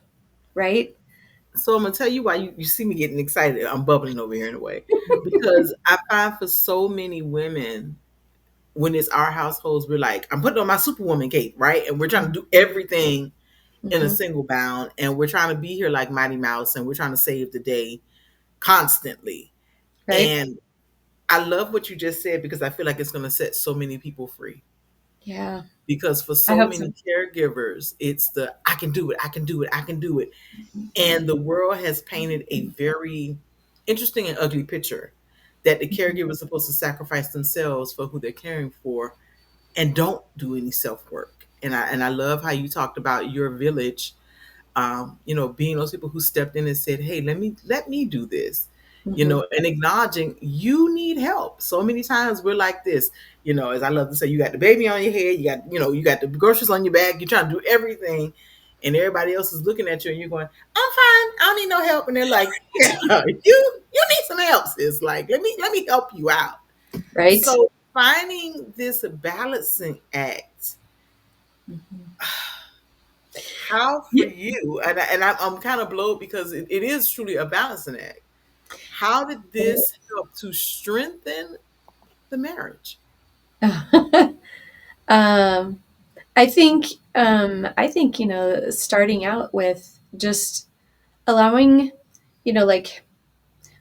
B: right?
A: So I'm gonna tell you why you see me getting excited. I'm bubbling over here in a way because I find for so many women when it's our households, we're like, I'm putting on my superwoman cape, right? And we're trying to do everything in a
B: Mm-hmm.
A: single bound, and we're trying to be here like Mighty Mouse, and we're trying to save the day constantly.
B: Right?
A: And I love what you just said because I feel like it's going to set so many people free.
B: Yeah,
A: Because for
B: I
A: so
B: hope so.
A: many caregivers, it's the I can do it, I can do it, I can do it. And the world has painted a very interesting and ugly picture that the caregiver is supposed to sacrifice themselves for who they're caring for and don't do any self work. And I love how you talked about your village, being those people who stepped in and said, "Hey, let me do this,"
B: Mm-hmm.
A: and acknowledging you need help. So many times we're like this, as I love to say, you got the baby on your head, you got the groceries on your back, you're trying to do everything, and everybody else is looking at you, and you're going, "I'm fine, I don't need no help," and they're like, "Yeah, you need some help, sis. Like, let me help you out."
B: Right?
A: So finding this balancing act,
B: Mm-hmm.
A: how for
B: Yeah.
A: you, I'm kind of blown because it is truly a balancing act. How did this help to strengthen the marriage?
B: um, I think I think starting out with just allowing, like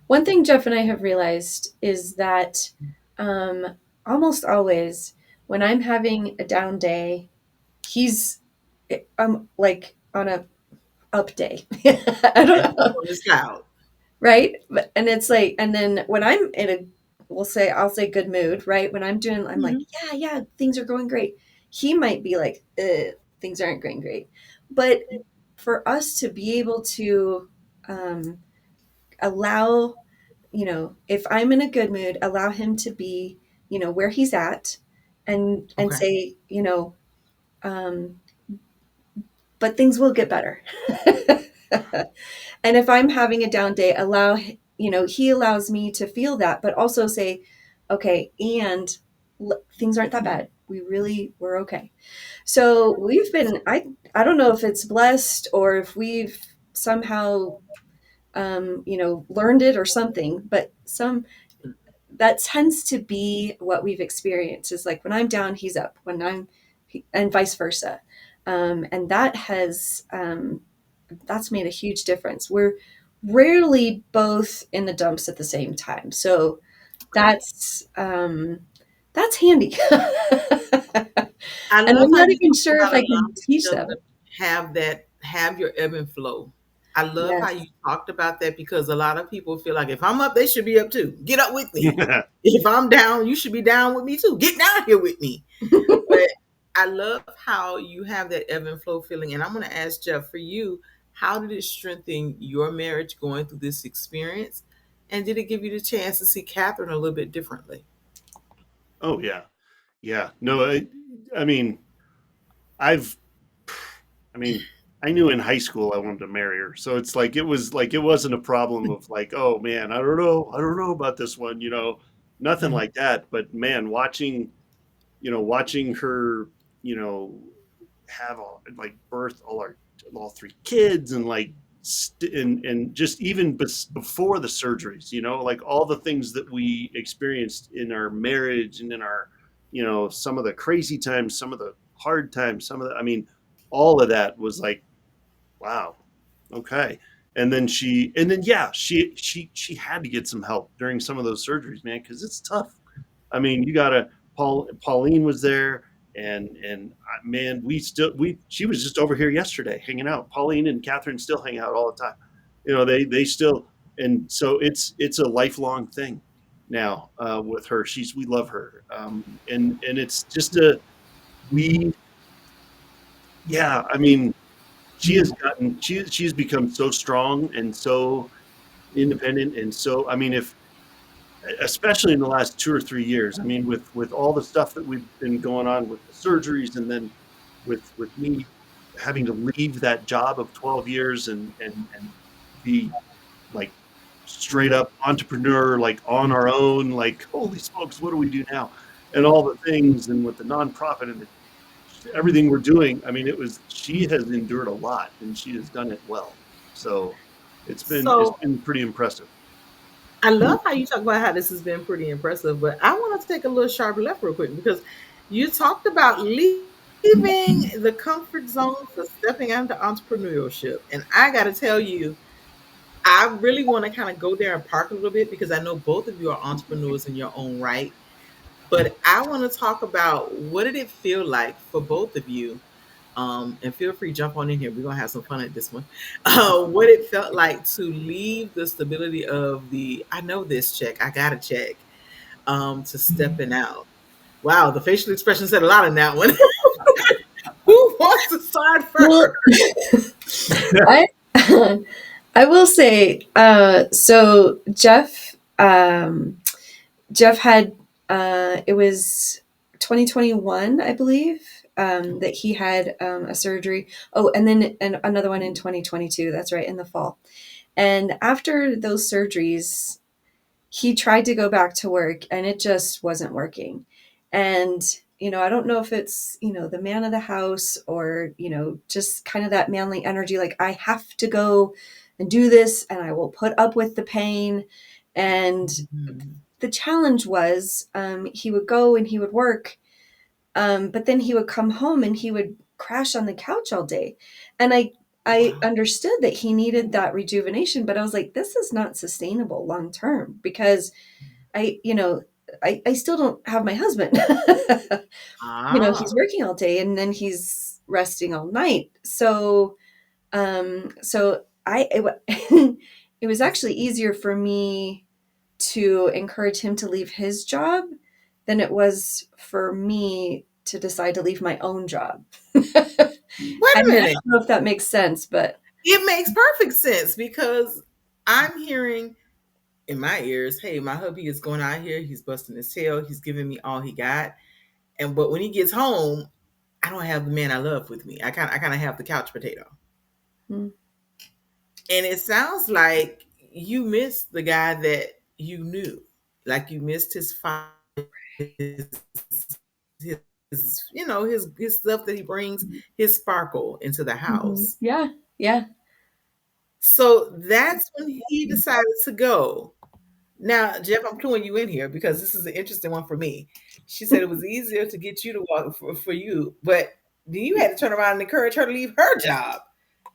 B: one thing Jeff and I have realized is that um, almost always when I'm having a down day, he's like on a up day. I
A: And
B: don't
A: he's
B: know,
A: on this cloud.
B: right? And it's like, and then when I'm in a, I'll say good mood, right? When I'm like,
A: Mhm.
B: yeah, yeah, things are going great. He might be like, things aren't going great. But for us to be able to um, allow, if I'm in a good mood, allow him to be, where he's at, and
A: Okay.
B: say, um, but things will get better. And if I'm having a down day, he allows me to feel that, but also say, okay, and things aren't that bad. We're okay. So we've been, I don't know if it's blessed or if we've somehow, learned it or something, but that tends to be what we've experienced is like when I'm down, he's up and vice versa. And that's made a huge difference. We're rarely both in the dumps at the same time. So
A: Okay.
B: that's handy.
A: I
B: And
A: love
B: I'm
A: how
B: not
A: you
B: even
A: talk
B: sure
A: about
B: if I can
A: allowing each
B: teach
A: other
B: them.
A: to have your ebb and flow. I love how you
B: Yes.
A: talked about that because a lot of people feel like if I'm up, they should be up too. Get up with me. If I'm down, you should be down with me too. Get down here with me. But I love how you have that ebb and flow feeling. And I'm going to ask Jeff for you, how did it strengthen your marriage going through this experience? And did it give you the chance to see Catherine a little bit differently?
C: Oh yeah, yeah. No, I mean, I've, I mean, I knew in high school I wanted to marry her, so it's like it wasn't a problem of like, oh man, I don't know about this one, nothing
A: Mhm.
C: like that. But man, watching her, you know, have like birth all three kids and like and just even before the surgeries, like all the things that we experienced in our marriage and in our, some of the crazy times, some of the hard times, some of the, I mean, all of that was like, wow, okay. And then yeah, she had to get some help during some of those surgeries, man, because it's tough. I mean, you gotta. Pauline was there, and man, we she was just over here yesterday hanging out. Pauline and Catherine still hang out all the time. They still, and so it's a lifelong thing now with her. We love her, and it's just a we yeah. I mean, she's become so strong and so independent and so, I mean, if especially in the last 2 or 3 years. I mean, with all the stuff that we've been going on with the surgeries, and then with me having to leave that job of 12 years and be like straight up entrepreneur, like on our own, like holy smokes, what do we do now? And all the things, and with the nonprofit, and everything we're doing. I mean, it was she has endured a lot and she has done it well. So it's
A: So
C: been pretty impressive.
A: I love how you talk about how this has been pretty impressive, but I want to take a little sharp left real quick because you talked about leaving the comfort zone for stepping into entrepreneurship. And I got to tell you, I really want to kind of go there and park a little bit because I know both of you are entrepreneurs in your own right. But I want to talk about what did it feel like for both of you, and feel free to jump on in here. We're gonna have some fun at this one. What it felt like to leave the stability of the I know this check, I got to check, to stepping out. Wow, the facial expression said a lot in that one. Who wants to start first?
B: Well, I I will say, so Jeff had, it was 2021, I believe, that he had a surgery. Oh, and then another one in 2022. That's right, in the fall. And after those surgeries, he tried to go back to work and it just wasn't working. And, I don't know if it's, the man of the house or, just kind of that manly energy, like, I have to go and do this and I will put up with the pain. And
A: Mhm.
B: the challenge was, he would go and he would work, but then he would come home and he would crash on the couch all day. And I
A: Wow.
B: understood that he needed that rejuvenation, but I was like, this is not sustainable long term because I, you know, I still don't have my husband. He's
A: Ah.
B: working all day and then he's resting all night. So it was actually easier for me to encourage him to leave his job than it was for me to decide to leave my own job.
A: Wait
B: I
A: a minute.
B: don't know if that makes sense, but
A: It makes perfect sense because I'm hearing in my ears, hey, my hubby is going out here, he's busting his tail, he's giving me all he got. And but when he gets home, I don't have the man I love with me. I kind of have the couch potato.
B: mm,
A: And it sounds like you missed the guy that you knew. Like you missed his fire, his stuff that he brings, his sparkle into the house.
B: yeah, yeah.
A: So that's when he decided to go. Now, Jeff, I'm throwing you in here because this is an interesting one for me. She said it was easier to get you to walk for you, but then you had to turn around and encourage her to leave her job.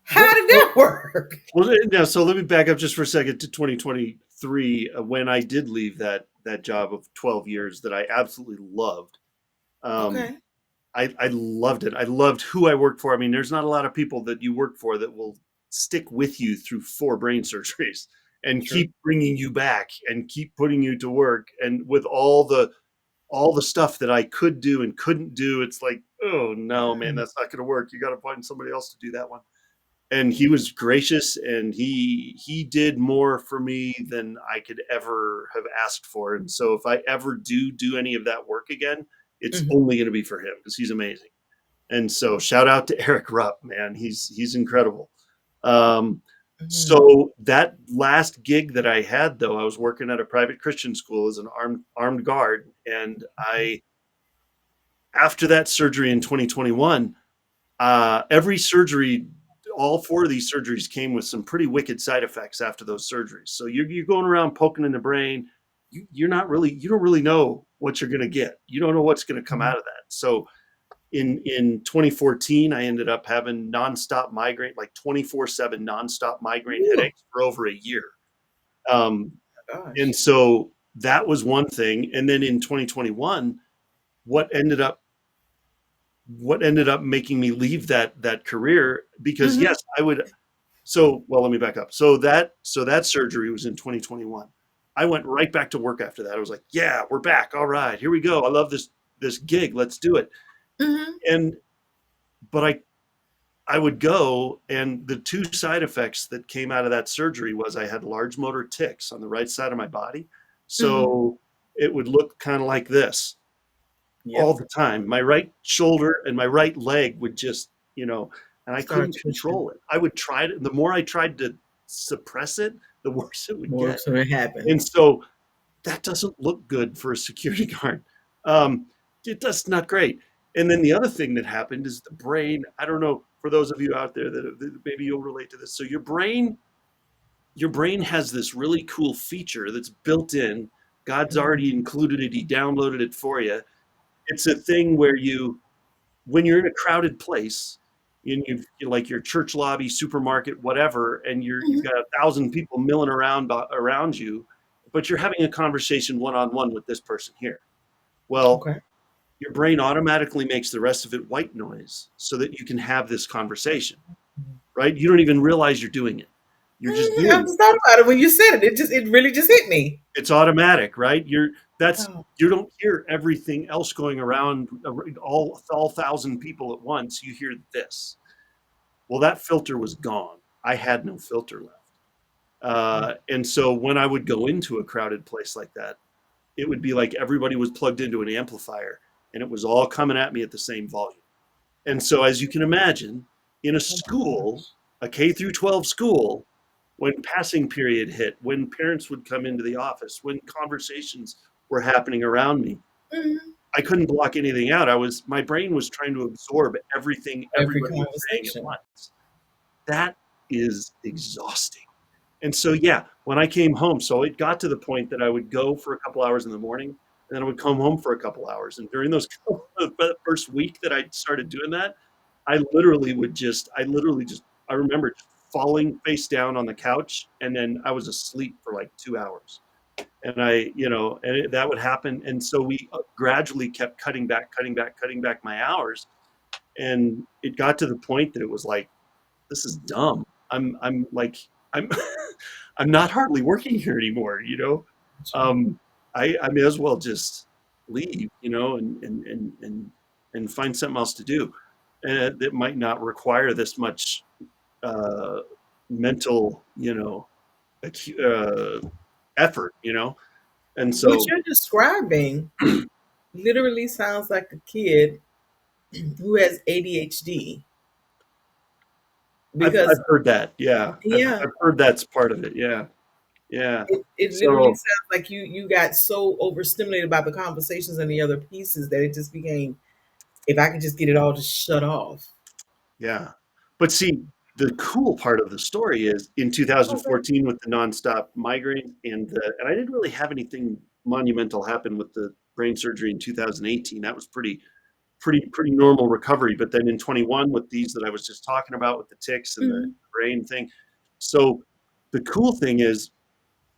A: How
C: Well,
A: did
C: well,
A: that work?
C: well, now, so let me back up just for a second to 2023 when I did leave that job of 12 years that I absolutely loved. Um,
A: Okay.
C: I loved it. I loved who I worked for. I mean, there's not a lot of people that you work for that will stick with you through 4 brain surgeries and
A: True.
C: keep bringing you back and keep putting you to work. And with all the stuff that I could do and couldn't do, it's like, oh no, man,
A: Mm.
C: that's not going to work. You got to find somebody else to do that one. And he was gracious and he did more for me than I could ever have asked for. And so if I ever do any of that work again, it's
A: Mhm.
C: only going to be for him because he's amazing. And so shout out to Eric Rupp, man. He's incredible.
A: Mhm.
C: So that last gig that I had, though, I was working at a private Christian school as an armed guard, and I after that surgery in 2021, every surgery, all 4 of these surgeries came with some pretty wicked side effects after those surgeries. So you're going around poking in the brain. You don't really know what you're going to get. You don't know what's going to come
A: Mhm.
C: out of that. So in 2014, I ended up having nonstop migraine, like 24/7 nonstop migraine
A: Ooh,
C: headaches for over a year. Um, and
A: gosh.
C: so that was one thing. And then in 2021, what ended up what ended up making me leave that career because
A: Mhm.
C: yes, I would. So well, let me back up. So that surgery was in 2021. I went right back to work after that. I was like, yeah, we're back. All right, here we go. I love this gig. Let's do it.
A: Mhm.
C: And but I would go, and the two side effects that came out of that surgery was I had large motor tics on the right side of my body.
A: Mhm.
C: So it would look kind of like this all
A: Yep.
C: the time. My right shoulder and my right leg would just, and I
A: Start
C: couldn't
A: twitching.
C: control it. I would try it. The more I tried to suppress it, the worse it would
A: More
C: get.
A: so it
C: And
A: happens.
C: so that doesn't look good for a security guard. Um, that's not great. And then the other thing that happened is the brain, I don't know, for those of you out there that maybe you'll relate to this. So your brain has this really cool feature that's built in. God's already included it. He downloaded it for you. It's a thing where when you're in a crowded place, like your church lobby, supermarket, whatever, and you've
A: Mhm.
C: got 1,000 people milling around you, but you're having a conversation one-on-one with this person here. Well,
A: Okay.
C: your brain automatically makes the rest of it white noise so that you can have this conversation, right? You don't even realize you're doing it. You're just
A: I
C: doing it.
A: just thought about it when you said it. It really just hit me.
C: It's automatic, right?
A: Oh,
C: You don't hear everything else going around, all 1,000 people at once. You hear this. Well, that filter was gone. I had no filter left. And so when I would go into a crowded place like that, it would be like everybody was plugged into an amplifier and it was all coming at me at the same volume. And so, as you can imagine, in a
A: oh my
C: school,
A: gosh.
C: a K through 12 school, when passing period hit, when parents would come into the office, when conversations were happening around me,
A: Mhm.
C: I couldn't block anything out. My brain was trying to absorb everything
A: Every
C: everybody was saying at
A: conversation.
C: once. That is exhausting. And so, yeah, when I came home, so it got to the point that I would go for a couple hours in the morning, and then I would come home for a couple hours. And during those the first week that I started doing that, I literally just, I remember just falling face down on the couch, and then I was asleep for like 2 hours. And that would happen. And so we gradually kept cutting back my hours. And it got to the point that it was like, this is dumb. I'm like, I'm I'm not hardly working here anymore, you know. Um, I may as well just leave, and find something else to do, and that might not require this much uh, mental, effort, and
A: What
C: so
A: you're describing literally sounds like a kid who has ADHD
C: I've
A: because
C: heard that, yeah,
A: yeah,
C: I've heard that's part of it, yeah, yeah.
A: it literally
C: So
A: sounds like you got so overstimulated by the conversations and the other pieces that it just became, if I could just get it all to shut off.
C: yeah. But see, the cool part of the story is in
A: Okay.
C: 2014 with the nonstop migraine and I didn't really have anything monumental happen with the brain surgery in 2018. That was pretty normal recovery. But then in 21 with these that I was just talking about with the tics and the
A: Mhm.
C: brain thing. So the cool thing is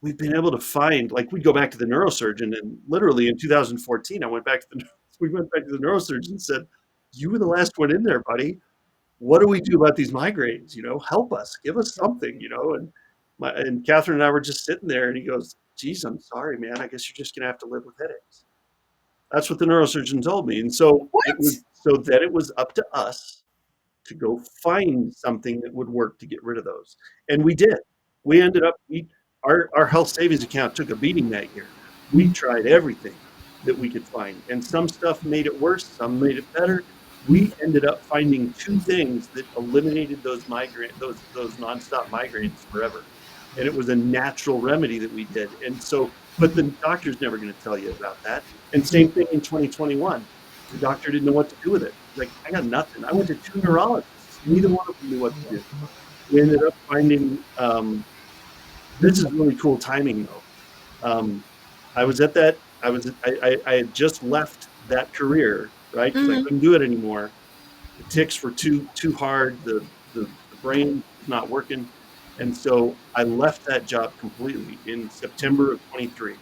C: we've been able to find, like, we'd go back to the neurosurgeon, and literally in 2014 I went back to the we went back to the neurosurgeon and said, you were the last one in there, buddy. What do we do about these migraines? Help us, give us something, and Catherine and I were just sitting there, and he goes, geez, I'm sorry, man. I guess you're just going to have to live with headaches. That's what the neurosurgeon told me. And so
A: What?
C: then it was up to us to go find something that would work to get rid of those. And we did. We ended up, our health savings account took a beating that year. We tried everything that we could find, and some stuff made it worse, some made it better. We ended up finding two things that eliminated those nonstop migraines forever. And it was a natural remedy that we did. And so, but the doctor's never going to tell you about that. And same thing in 2021. The doctor didn't know what to do with it. He's like, I got nothing. I went to two neurologists. Neither one of them knew what to do. We ended up finding, this is really cool timing though. I was at that, I had just left that career, right? Because I
A: Mhm.
C: couldn't do it anymore. The tics were too hard. The brain was not working. And so I left that job completely in September of 23.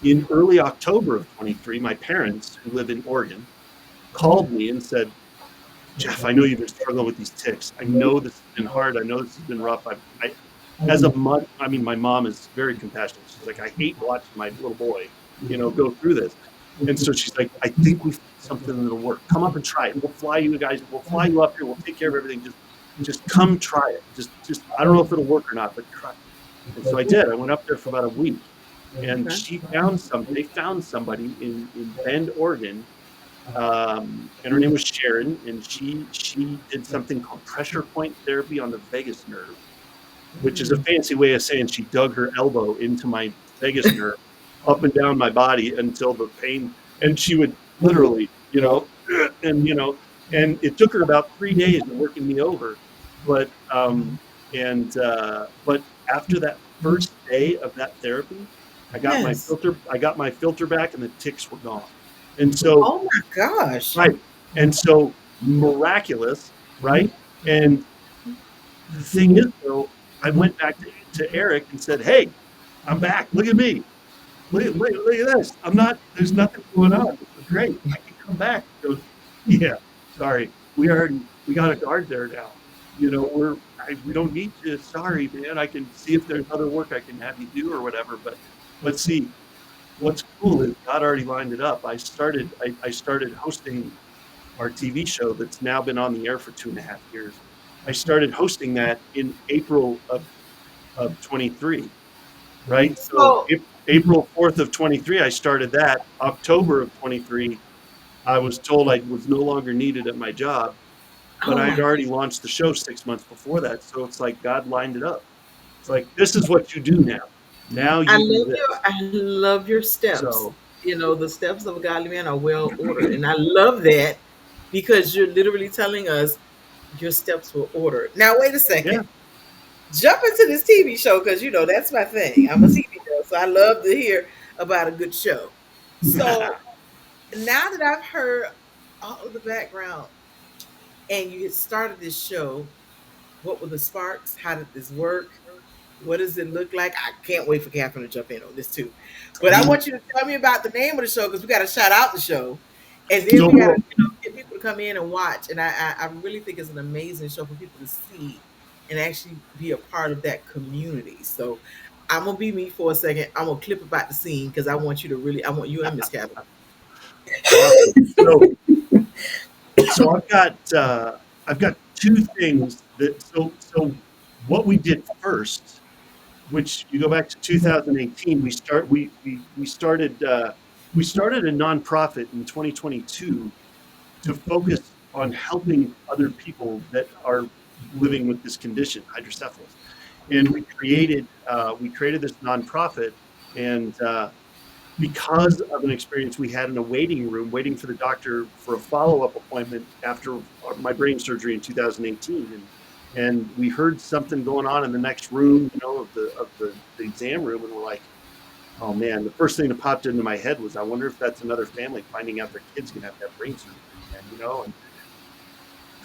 C: In early October of 23, my parents, who live in Oregon, called me and said, Jeff, I know you've been struggling with these tics. I know this has been hard. I know this has been rough. As a mother, I mean, my mom is very compassionate. She's like, I hate watching my little boy, go through this. And so she's like, I think we found something that'll work. Come up and try it. We'll fly you up here. We'll take care of everything. Just come try it. I don't know if it'll work or not, but try. And so I did. I went up there for about a week, and
A: Okay.
C: they found somebody in Bend, Oregon, and her name was Sharon, and she did something called pressure point therapy on the vagus nerve, which is a fancy way of saying she dug her elbow into my vagus nerve, up and down my body until the pain, and she would literally, and and it took her about 3 days of working me over, but but after that first day of that therapy,
A: Yes.
C: I got my filter back, and the ticks were gone, and so
A: Oh my gosh.
C: right, and so miraculous, right, and the thing is, though, I went back to Eric and said, "Hey, I'm back. Look at me. Look at this. I'm not. There's nothing going on. This is great. I can come back." He goes, "Yeah, sorry. We got a guard there now. We don't need you. Sorry, man. I can see if there's other work I can have you do or whatever. But see, what's cool is God already lined it up. I started hosting our TV show that's now been on the air for 2.5 years. I started hosting that in April of 23, right? So
A: So
C: April 4th of 23, I started that. October of 23, I was told I was no longer needed at my job, but
A: oh
C: I
A: my
C: had already launched the show 6 months before that. So it's like God lined it up. It's like, this is what you do now. Now
A: I
C: you do
A: love
C: this.
A: your steps.
C: So
A: The steps of a godly man are well ordered. And I love that because you're literally telling us your steps were ordered. Now wait a
C: yeah.
A: second. Jump into this TV show because that's my thing. I'm a TV girl, so I love to hear about a good show. So now that I've heard all of the background and you had started this show, what were the sparks? How did this work? What does it look like? I can't wait for Catherine to jump in on this too. But I want you to tell me about the name of the show because we got to shout out the show, and then
C: So
A: we got to
C: well,
A: get people to come in and watch. And I really think it's an amazing show for people to see and actually be a part of that community. So I'm gonna be me for a second. I'm gonna clip about the scene because I want you and Miss Catherine.
C: awesome. So I've got two things that so what we did first, which you go back to 2018, we started a nonprofit in 2022 to focus on helping other people that are living with this condition, hydrocephalus. And we created this nonprofit, and because of an experience we had in a waiting room, waiting for the doctor for a follow-up appointment after my brain surgery in 2018, and we heard something going on in the next room, of the exam room, and we're like, oh man, the first thing that popped into my head was, I wonder if that's another family finding out their kid's gonna have to have brain surgery again. And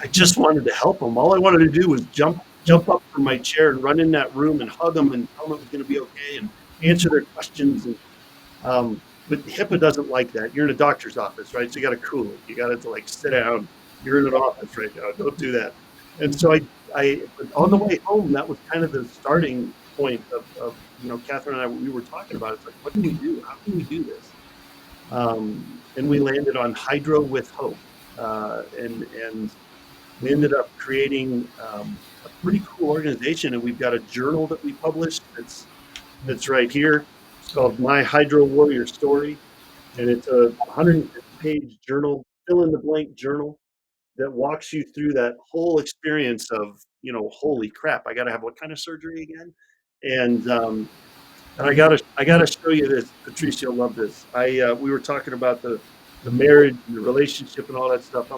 C: I just wanted to help them. All I wanted to do was jump up from my chair and run in that room and hug them and tell them it was going to be okay and answer their questions. And but HIPAA doesn't like that. You're in a doctor's office, right? So you got to cool it. You got to like sit down. You're in an office right now. Don't do that. And so but on the way home, that was kind of the starting point of Catherine and I. We were talking about it. It's like, what do we do? How can we do this? And we landed on Hydro with Hope, and we ended up creating a pretty cool organization, and we've got a journal that we published that's right here. It's called My Hydro Warrior Story, and it's a 150-page journal, fill in the blank journal that walks you through that whole experience of, holy crap, I got to have what kind of surgery again? And I gotta show you this, Patrice. You'll love this. We were talking about the marriage and the relationship and all that stuff.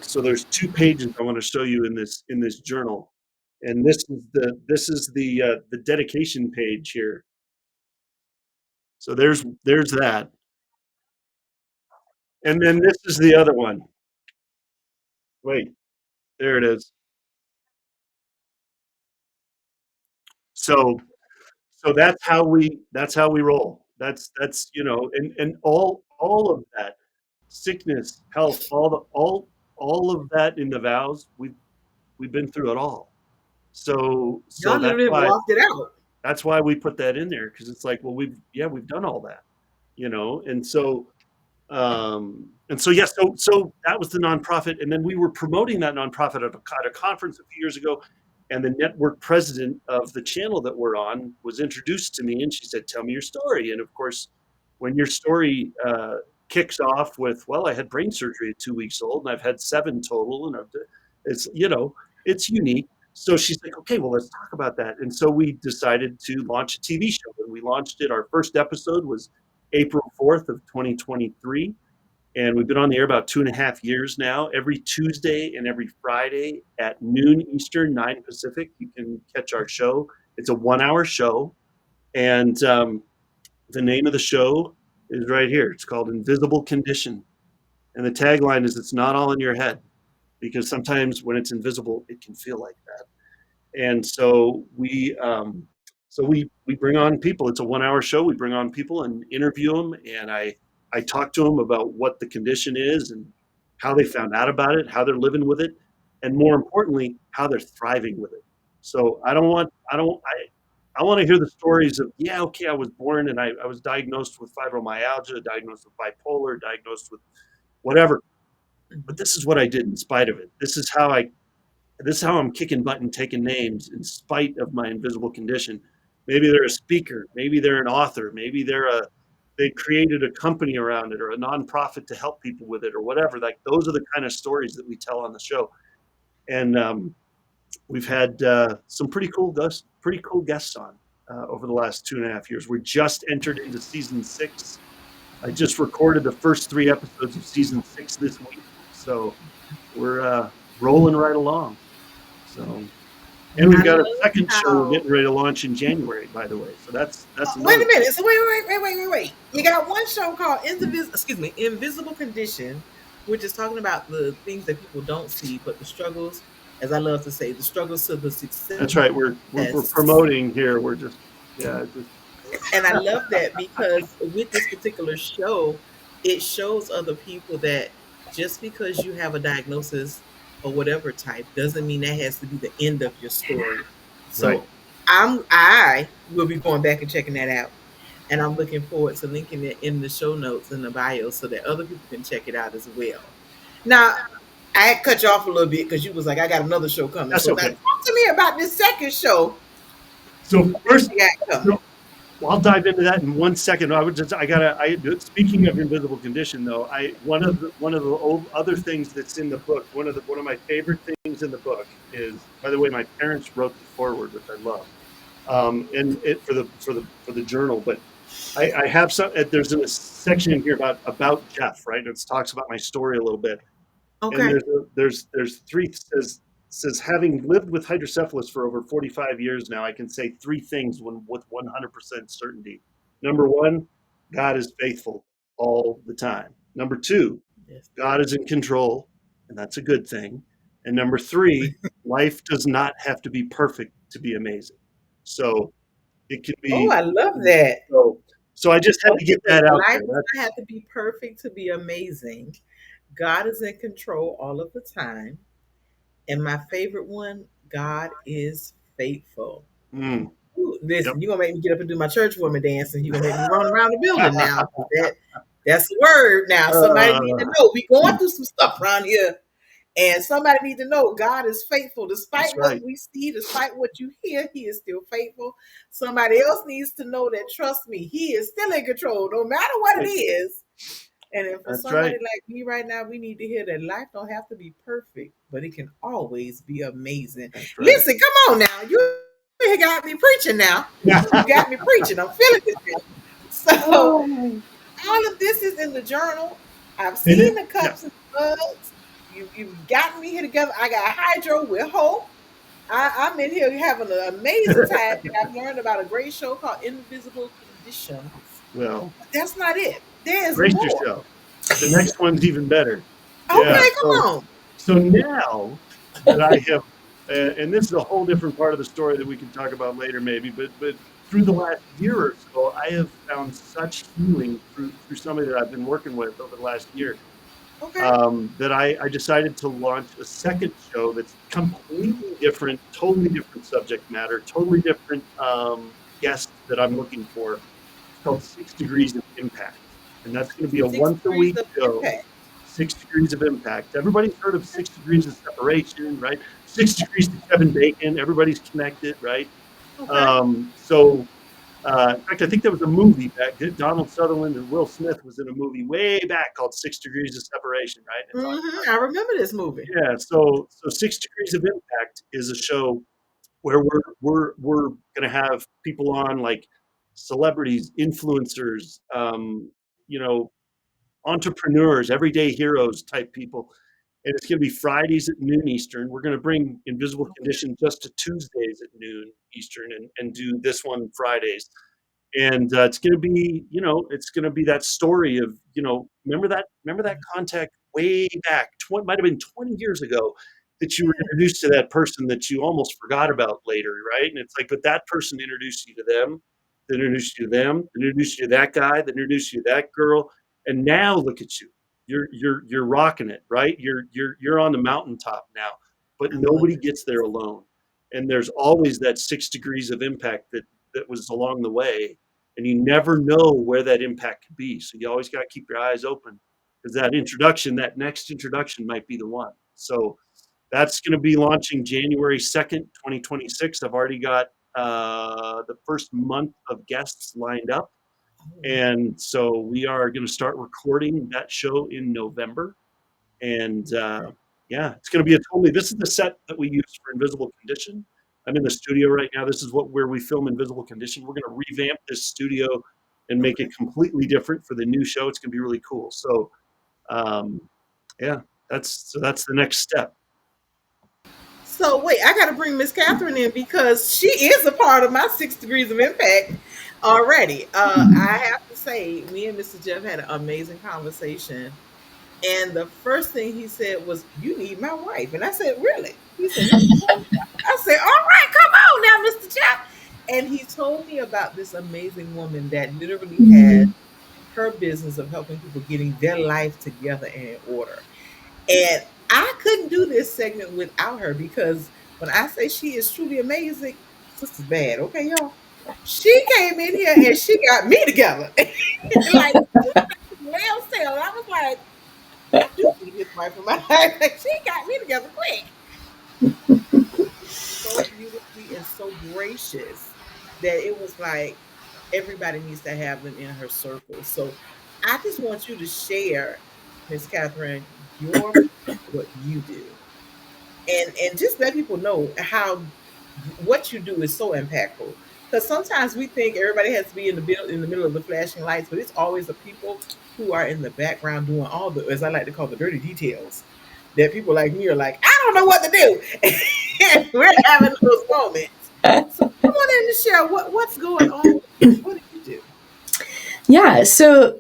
C: So there's 2 pages I want to show you in this journal, and this is the dedication page here. So there's that, and then this is the other one. Wait, there it is. So that's how we roll. And all of that sickness, health, all of that in the vows. We've been through it all. So
A: Y'all
C: that's
A: literally have
C: why
A: walked it out.
C: that's why we put that in there, because it's like, well, we've done all that, and so yeah, so that was the nonprofit, and then we were promoting that nonprofit at a conference a few years ago, and the network president of the channel that we're on was introduced to me, and she said, "Tell me your story." And of course, when your story kicks off with, "Well, I had brain surgery at 2 weeks old, and I've had seven total," and it's unique. So she's like, "Okay, well, let's talk about that." And so we decided to launch a TV show, and we launched it. Our first episode was April 4th of 2023, And we've been on the air about 2.5 years now. Every Tuesday and every Friday at noon Eastern, 9 Pacific, you can catch our show. It's a 1 hour show. And the name of the show is right here. It's called Invisible Condition. And the tagline is, it's not all in your head, because sometimes when it's invisible, it can feel like that. And so we bring on people. It's a 1 hour show. We bring on people and interview them, and I talk to them about what the condition is and how they found out about it, how they're living with it, and more importantly, how they're thriving with it. So I want to hear the stories of, yeah, okay, I was born and I was diagnosed with fibromyalgia, diagnosed with bipolar, diagnosed with whatever, but
A: Mhm.
C: this is what I did in spite of it. This is how I'm kicking butt and taking names in spite of my invisible condition. Maybe they're a speaker, maybe they're an author, maybe they created a company around it or a nonprofit to help people with it or whatever. Like, those are the kind of stories that we tell on the show. And we've had some pretty cool guests on over the last 2.5 years. We just entered into season 6. I just recorded the first 3 episodes of season 6 this week, so we're rolling right along. So, and we've
A: I
C: got a
A: love
C: second show we're
A: how.
C: getting ready to launch in January, by the way. So that's
A: Wait
C: another
A: a
C: thing.
A: minute. So wait. You got one show called Invisible Condition, which is talking about the things that people don't see, but the struggles, as I love to say, the struggles to the
C: That's right.
A: success.
C: We're promoting here. We're just, yeah, just
A: And I love that because with this particular show, it shows other people that just because you have a diagnosis or whatever type doesn't mean that has to be the end of your story.
C: right.
A: So I will be going back and checking that out. And I'm looking forward to linking it in the show notes in the bio so that other people can check it out as well. Now, I had cut you off a little bit because you was like, I got another show coming.
C: That's
A: So now
C: okay.
A: talk to me about this second show
C: So
A: that
C: first,
A: you got coming.
C: so well, I'll dive into that in 1 second. Speaking of invisible condition, though, one of the other things that's in the book, one of my favorite things in the book is, by the way, my parents wrote the foreword, which I love, and it for the journal. But I have some. There's a section in here about Jeff, right? It talks about my story a little bit, and
A: Okay.
C: there's three says, having lived with hydrocephalus for over 45 years now, I can say three things with 100% certainty. Number one, God is faithful all the time. Number two,
A: Yes.
C: God is in control, and that's a good thing. And number three, life does not have to be perfect to be amazing. So it can
A: Oh,
C: be,
A: I love that.
C: so so I just had to
A: Okay,
C: get that out
A: life
C: there.
A: does not
C: That's
A: have to be perfect to be amazing. God is in control all of the time. And my favorite one, God is faithful.
C: mm,
A: Ooh,
C: yep.
A: listen, you're gonna make me get up and do my church woman dance, and you're gonna make me run around the building now. That's the word now. Somebody need to
C: Uh,
A: know. We going through some stuff around here. And somebody need to know God is faithful.
C: that's
A: Despite what
C: right.
A: we see, despite what you hear, He is still faithful. Somebody else needs to know that, trust me, He is still in control, no matter what it
C: Right.
A: is. And then for
C: That's
A: somebody
C: right.
A: like me right now, we need to hear that life don't have to be perfect, but it can always be amazing.
C: That's right.
A: Listen, come on now. You got me preaching now.
C: Yeah.
A: You got me preaching. I'm feeling this now. So
C: Oh.
A: all of this is in the journal. I've
C: And
A: seen
C: it,
A: the
C: yeah.
A: cups and mugs. You've gotten me here together. I got hydro with hope. I'm in here having an amazing time, and I've learned about a great show called Invisible Conditions.
C: Well,
A: But that's not it. There's
C: brace
A: more.
C: yourself. The next one's even better. Yeah.
A: Okay, come on.
C: So now that I have, and this is a whole different part of the story that we can talk about later, maybe. But through the last year or so, I have found such healing through somebody that I've been working with over the last year,
A: Okay.
C: that I decided to launch a second show that's completely different, totally different subject matter, totally different guests that I'm looking for. It's called 6 Degrees of Impact. And that's going to be a
A: Six
C: once a
A: degrees
C: week
A: of
C: show.
A: impact.
C: 6 Degrees of Impact. Everybody's heard of 6 Degrees of Separation, right? 6 Degrees to Kevin Bacon. Everybody's connected, right?
A: Okay.
C: In fact, I think there was a movie back. Donald Sutherland and Will Smith was in a movie way back called 6 Degrees of Separation, right? It talked
A: I remember this movie.
C: about, yeah. So 6 Degrees of Impact is a show where we're going to have people on, like celebrities, influencers, you know, entrepreneurs, everyday heroes type people. And it's going to be Fridays at noon Eastern. We're going to bring Invisible Condition just to Tuesdays at noon Eastern and do this one Fridays. And it's going to be, it's going to be that story of, remember that contact way back, might have been 20 years ago that you were introduced to that person that you almost forgot about later, right? And it's like, but that person introduced you to them, that introduced you to them, that introduced you to that guy, that introduced you to that girl, and now look at you. You're rocking it, right? You're on the mountaintop now, but nobody gets there alone. And there's always that 6 degrees of impact that was along the way, and you never know where that impact could be. So you always got to keep your eyes open because that next introduction might be the one. So that's going to be launching January 2nd, 2026. I've already got the first month of guests lined up. And so we are going to start recording that show in November. And yeah, it's going to be this is the set that we use for Invisible Condition. I'm in the studio right now. This is where we film Invisible Condition. We're going to revamp this studio and make it completely different for the new show. It's going to be really cool. So um, yeah, that's the next step.
A: So wait, I got to bring Miss Catherine in because she is a part of my 6 degrees of impact already. I have to say, me and Mr. Jeff had an amazing conversation, and the first thing he said was, "You need my wife," and I said, "Really?" He said, "Yes." I said, "All right, come on now, Mr. Jeff." And he told me about this amazing woman that literally had her business of helping people getting their life together and in order. And I couldn't do this segment without her because when I say she is truly amazing, sister's bad. Okay, y'all. She came in here and she got me together. Like Lil tail. I was like, I do need his wife in my life. Like, she got me together quick. So beautifully and so gracious that it was like everybody needs to have them in her circle. So I just want you to share, Miss Catherine, what you do. And just let people know how what you do is so impactful. Because sometimes we think everybody has to be in the middle of the flashing lights, but it's always the people who are in the background doing all the, as I like to call, the dirty details. That people like me are like, I don't know what to do. And we're having those moments. So come on in to share what's going on with you. What do you do?
B: Yeah, so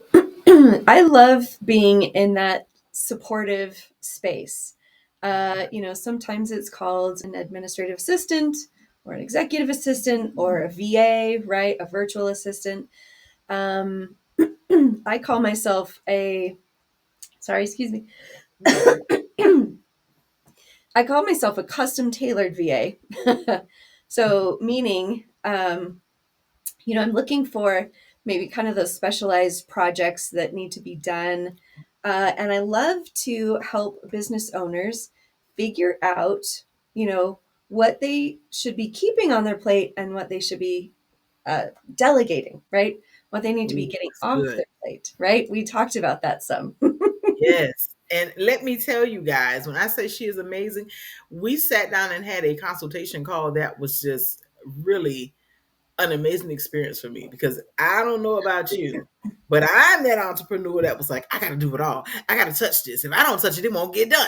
B: I love being in that supportive space. Sometimes it's called an administrative assistant or an executive assistant or a VA, right? A virtual assistant. Um, I call myself sorry, excuse me. I call myself a custom tailored VA. So, meaning, I'm looking for maybe kind of those specialized projects that need to be done. And I love to help business owners figure out, what they should be keeping on their plate and what they should be delegating, right? What they need to be
A: Ooh,
B: getting
A: that's
B: off
A: good.
B: their plate, right? We talked about that some.
A: Yes. And let me tell you guys, when I say she is amazing, we sat down and had a consultation call that was just really an amazing experience for me because I don't know about you, but I'm that entrepreneur that was like, I got to do it all. I got to touch this. If I don't touch it, it won't get done.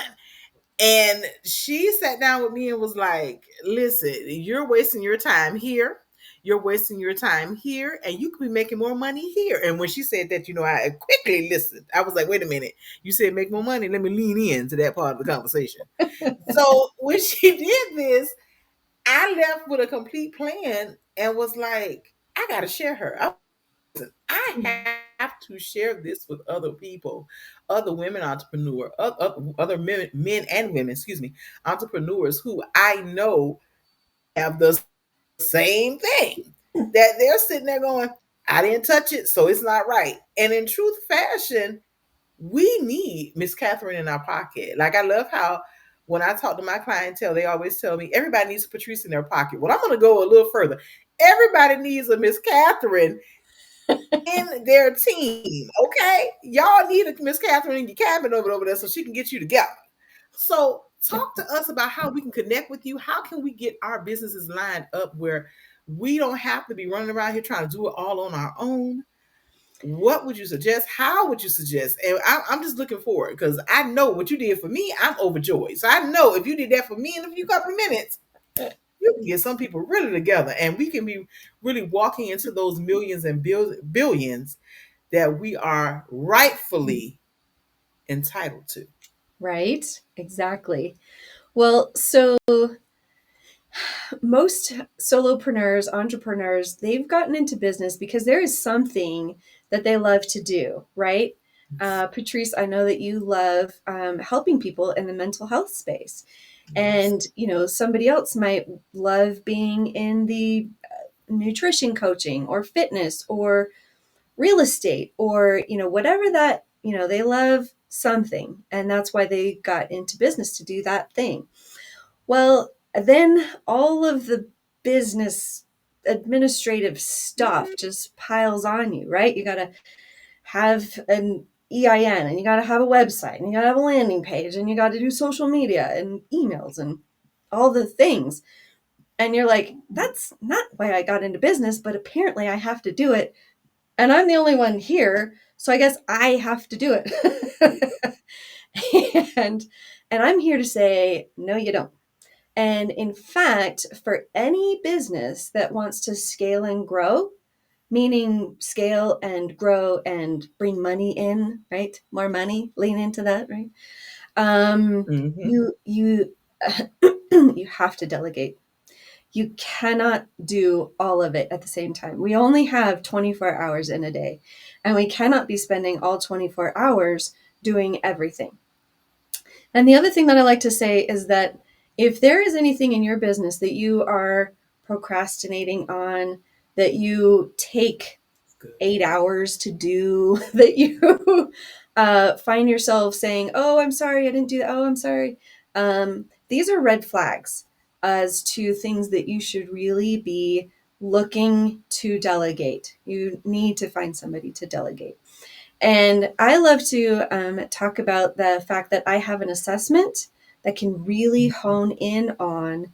A: And she sat down with me and was like, listen, you're wasting your time here. You're wasting your time here, and you could be making more money here. And when she said that, I quickly listened. I was like, wait a minute. You said make more money. Let me lean into that part of the conversation. So when she did this, I left with a complete plan and was like, I got to share her. I have to share this with other people, other women entrepreneurs, other men and women, excuse me, entrepreneurs who I know have the same thing. That they're sitting there going, I didn't touch it, so it's not right. And in truth fashion, we need Miss Catherine in our pocket. Like I love how when I talk to my clientele, they always tell me everybody needs a Patrice in their pocket. Well, I'm going to go a little further. Everybody needs a Miss Catherine in their team. Okay, y'all need a Miss Catherine in your cabin over there so she can get you together. So talk to us about how we can connect with you. How can we get our businesses lined up where we don't have to be running around here trying to do it all on our own? What would you suggest? How would you suggest? And I'm just looking forward because I know what you did for me. I'm overjoyed. So I know if you did that for me in a few couple of minutes, you can get some people really together, and we can be really walking into those millions and billions that we are rightfully entitled to.
B: Right? Exactly. Well, so most solopreneurs, entrepreneurs, they've gotten into business because there is something that they love to do, right? Patrice, I know that you love helping people in the mental health space.
A: Yes.
B: And, somebody else might love being in the nutrition coaching or fitness or real estate or, whatever that, they love something. And that's why they got into business to do that thing. Well, then all of the business administrative stuff just piles on you, right? You got to have an EIN and you got to have a website and you got to have a landing page and you got to do social media and emails and all the things. And you're like, that's not why I got into business, but apparently I have to do it. And I'm the only one here. So I guess I have to do it. and and I'm here to say, no, you don't. And in fact, for any business that wants to scale and grow, meaning scale and grow and bring money in, right? More money, lean into that, right?
A: Mm-hmm.
B: You you have to delegate. You cannot do all of it at the same time. We only have 24 hours in a day, and we cannot be spending all 24 hours doing everything. And the other thing that I like to say is that if there is anything in your business that you are procrastinating on, that you take
A: Good.
B: 8 hours to do, that you find yourself saying, oh, I'm sorry, I didn't do that. Oh, I'm sorry. These are red flags as to things that you should really be looking to delegate. You need to find somebody to delegate. And I love to talk about the fact that I have an assessment that can really hone in on,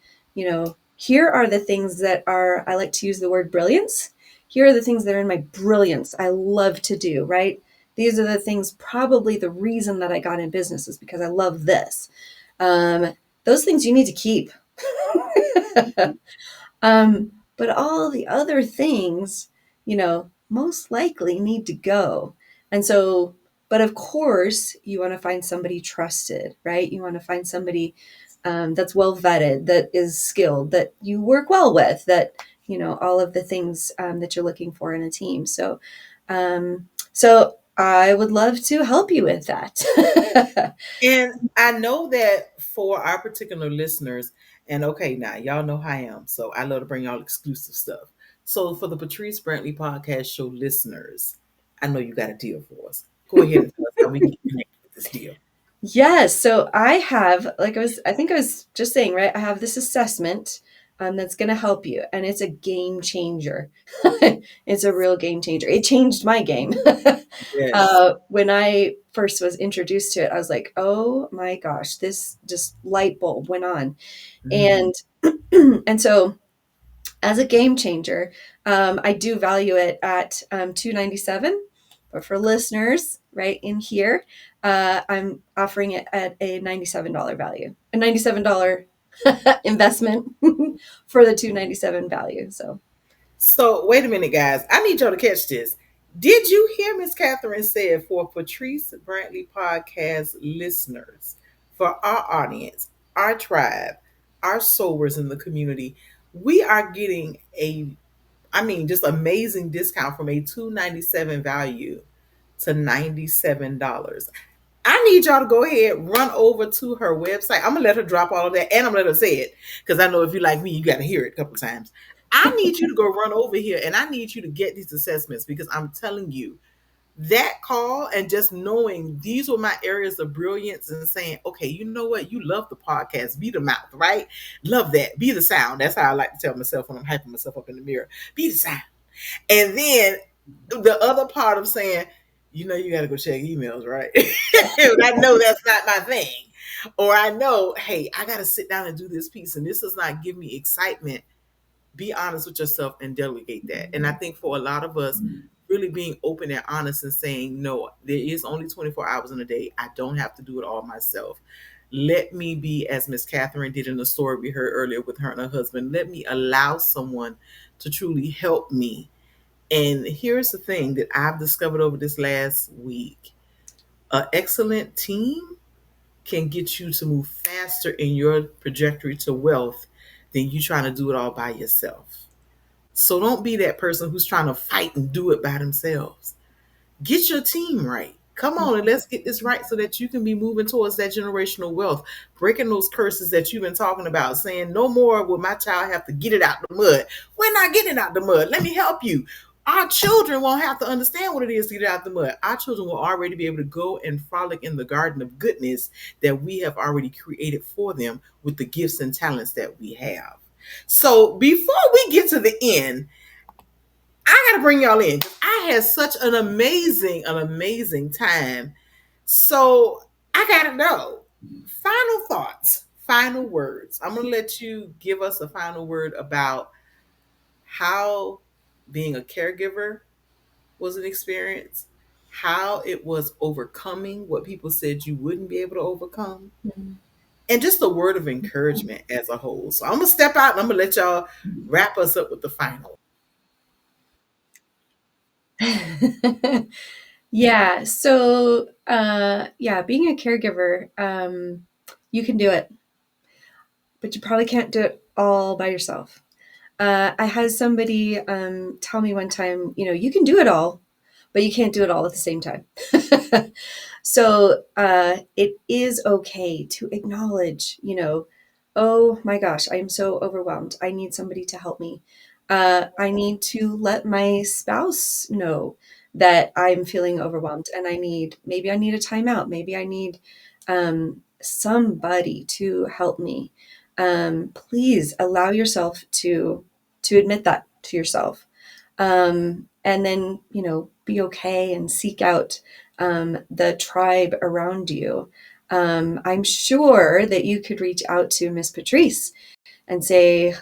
B: here are the things that are, I like to use the word brilliance. Here are the things that are in my brilliance I love to do, right? These are the things, probably the reason that I got in business is because I love this. Um, those things you need to keep. But all the other things, most likely need to go. And so, but of course, you want to find somebody trusted, right? You want to find somebody that's well vetted, that is skilled, that you work well with, that, all of the things that you're looking for in a team. So I would love to help you with that.
A: And I know that for our particular listeners, and okay, now y'all know how I am, so I love to bring y'all exclusive stuff. So for the Patrice Brantley Podcast Show listeners, I know you got a deal for us. Go ahead and tell us how we can connect with this deal.
B: Yes. So I have, I think I was just saying, right? I have this assessment that's going to help you, and it's a game changer. It's a real game changer. It changed my game.
A: Yes.
B: When I first was introduced to it, I was like, oh my gosh, this just light bulb went on.
A: Mm-hmm.
B: And, and so as a game changer, I do value it at $297. But for listeners right in here, I'm offering it at a $97 value, a $97 investment for the $297 value.
A: So wait a minute, guys. I need y'all to catch this. Did you hear Miss Catherine said for Patrice Brantley podcast listeners, for our audience, our tribe, our sowers in the community, we are getting just amazing discount from a $297 value to $97. I need y'all to go ahead, run over to her website. I'm gonna let her drop all of that, and I'm gonna let her say it because I know if you like me, you got to hear it a couple times. I need you to go run over here, and I need you to get these assessments because I'm telling you that call and just knowing these were my areas of brilliance and saying, okay, you know what, you love the podcast, be the mouth, right? Love that, be the sound. That's how I like to tell myself when I'm hyping myself up in the mirror. Be the sound. And then the other part of saying, you know, you got to go check emails, right? I know that's not my thing. Or I know, hey, I got to sit down and do this piece, and this does not give me excitement. Be honest with yourself and delegate that. And I think for a lot of us, really being open and honest and saying, no, there is only 24 hours in a day. I don't have to do it all myself. Let me be, as Miss Catherine did in the story we heard earlier with her and her husband, let me allow someone to truly help me. And here's the thing that I've discovered over this last week: an excellent team can get you to move faster in your trajectory to wealth than you trying to do it all by yourself. So don't be that person who's trying to fight and do it by themselves. Get your team right. Come on and let's get this right so that you can be moving towards that generational wealth, breaking those curses that you've been talking about, saying, no more will my child have to get it out the mud. We're not getting it out the mud. Let me help you. Our children won't have to understand what it is to get it out the mud. Our children will already be able to go and frolic in the garden of goodness that we have already created for them with the gifts and talents that we have. So before we get to the end, I gotta bring y'all in. I had such an amazing time. So I gotta know. Final thoughts, final words. I'm gonna let you give us a final word about how being a caregiver was an experience, how it was overcoming what people said you wouldn't be able to overcome, and just a word of encouragement as a whole. So I'm gonna step out and I'm gonna let y'all wrap us up with the final.
B: Yeah. So, yeah, being a caregiver, you can do it, but you probably can't do it all by yourself. I had somebody tell me one time, you can do it all, but you can't do it all at the same time. So it is okay to acknowledge, oh my gosh, I'm so overwhelmed. I need somebody to help me. I need to let my spouse know that I'm feeling overwhelmed and maybe I need a timeout. Maybe I need somebody to help me. Please allow yourself to admit that to yourself. And then, be okay and seek out the tribe around you. I'm sure that you could reach out to Miss Patrice and say,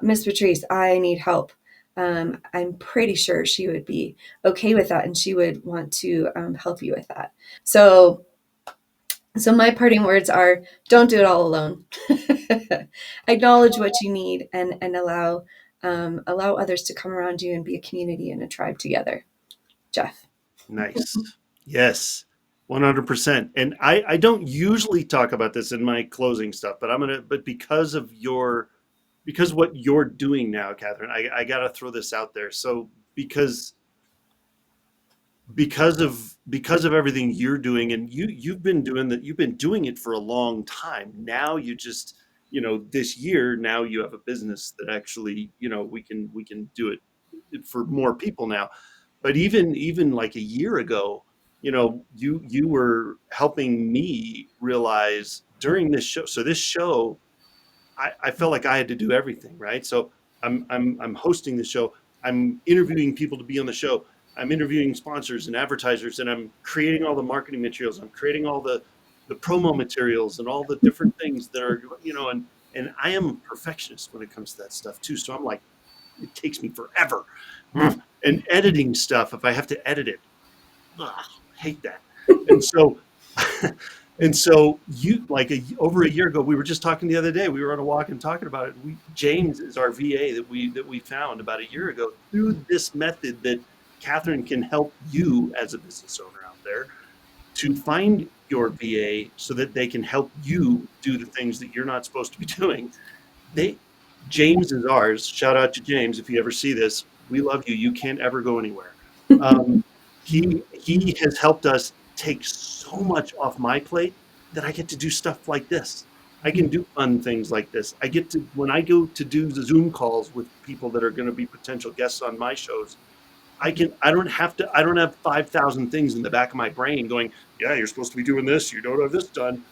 B: Miss Patrice, I need help. I'm pretty sure she would be okay with that and she would want to help you with that. So my parting words are: don't do it all alone. Acknowledge what you need and allow others to come around you and be a community and a tribe together. Jeff.
C: Nice. Yes. 100%. And I don't usually talk about this in my closing stuff, but because what you're doing now, Catherine, I gotta throw this out there. So because because of everything you're doing, and you've been doing it for a long time. Now you just, this year now you have a business that actually, we can do it for more people now. But even like a year ago, you were helping me realize during this show. So this show, I felt like I had to do everything, right? So I'm hosting the show. I'm interviewing people to be on the show. I'm interviewing sponsors and advertisers, and I'm creating all the marketing materials. I'm creating all the promo materials and all the different things that are, and I am a perfectionist when it comes to that stuff too. So I'm like, it takes me forever. And editing stuff, if I have to edit it, ugh, hate that. And so and so you like over a year ago, we were just talking the other day. We were on a walk and talking about it. James is our VA that we found about a year ago through this method that Catherine can help you as a business owner out there to find your VA so that they can help you do the things that you're not supposed to be doing. They James is ours. Shout out to James if you ever see this. We love you. You can't ever go anywhere. Um, he has helped us take so much off my plate that I get to do stuff like this. I can do fun things like this. I get to when I go to do the Zoom calls with people that are going to be potential guests on my shows. I don't have 5,000 things in the back of my brain going, yeah, you're supposed to be doing this. You don't have this done.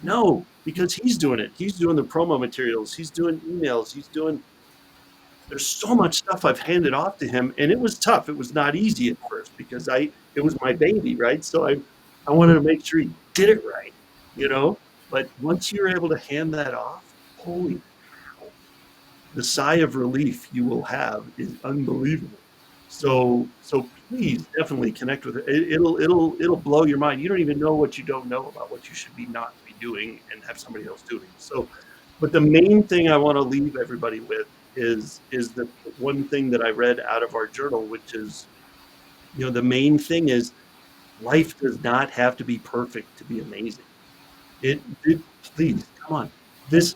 C: No, because he's doing it. He's doing the promo materials. He's doing emails. There's so much stuff I've handed off to him, and it was tough. It was not easy at first because it was my baby, right? So I wanted to make sure he did it right, you know? But once you're able to hand that off, holy cow, the sigh of relief you will have is unbelievable. So please definitely connect with it. It'll blow your mind. You don't even know what you don't know about what you should be not be doing and have somebody else doing. So, but the main thing I want to leave everybody with is the one thing that I read out of our journal, which is, the main thing is life does not have to be perfect to be amazing. It please come on. This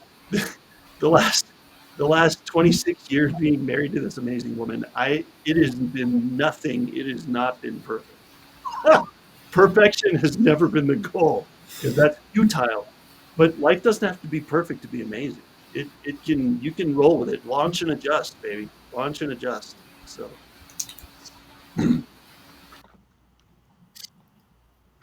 C: the last 26 years being married to this amazing woman, it has been nothing. It has not been perfect. Perfection has never been the goal because that's futile. But life doesn't have to be perfect to be amazing. It can you can roll with it. Launch and adjust, baby. Launch and adjust. So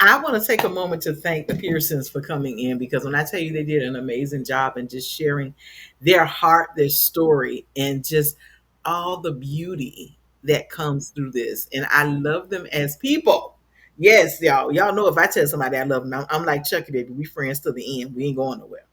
A: I want to take a moment to thank the Pearsons for coming in, because when I tell you they did an amazing job and just sharing their heart, their story, and just all the beauty that comes through this. And I love them as people. Yes, y'all. Y'all know if I tell somebody I love them, I'm like Chucky, baby. We friends to the end. We ain't going nowhere.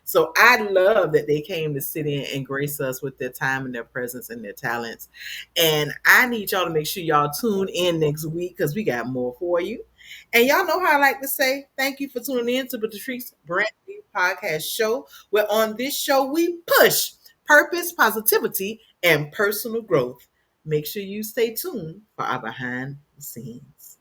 A: So I love that they came to sit in and grace us with their time and their presence and their talents. And I need y'all to make sure y'all tune in next week because we got more for you. And y'all know how I like to say, thank you for tuning in to the Patrice Brantley Podcast Show, where on this show we push purpose, positivity, and personal growth. Make sure you stay tuned for our behind the scenes.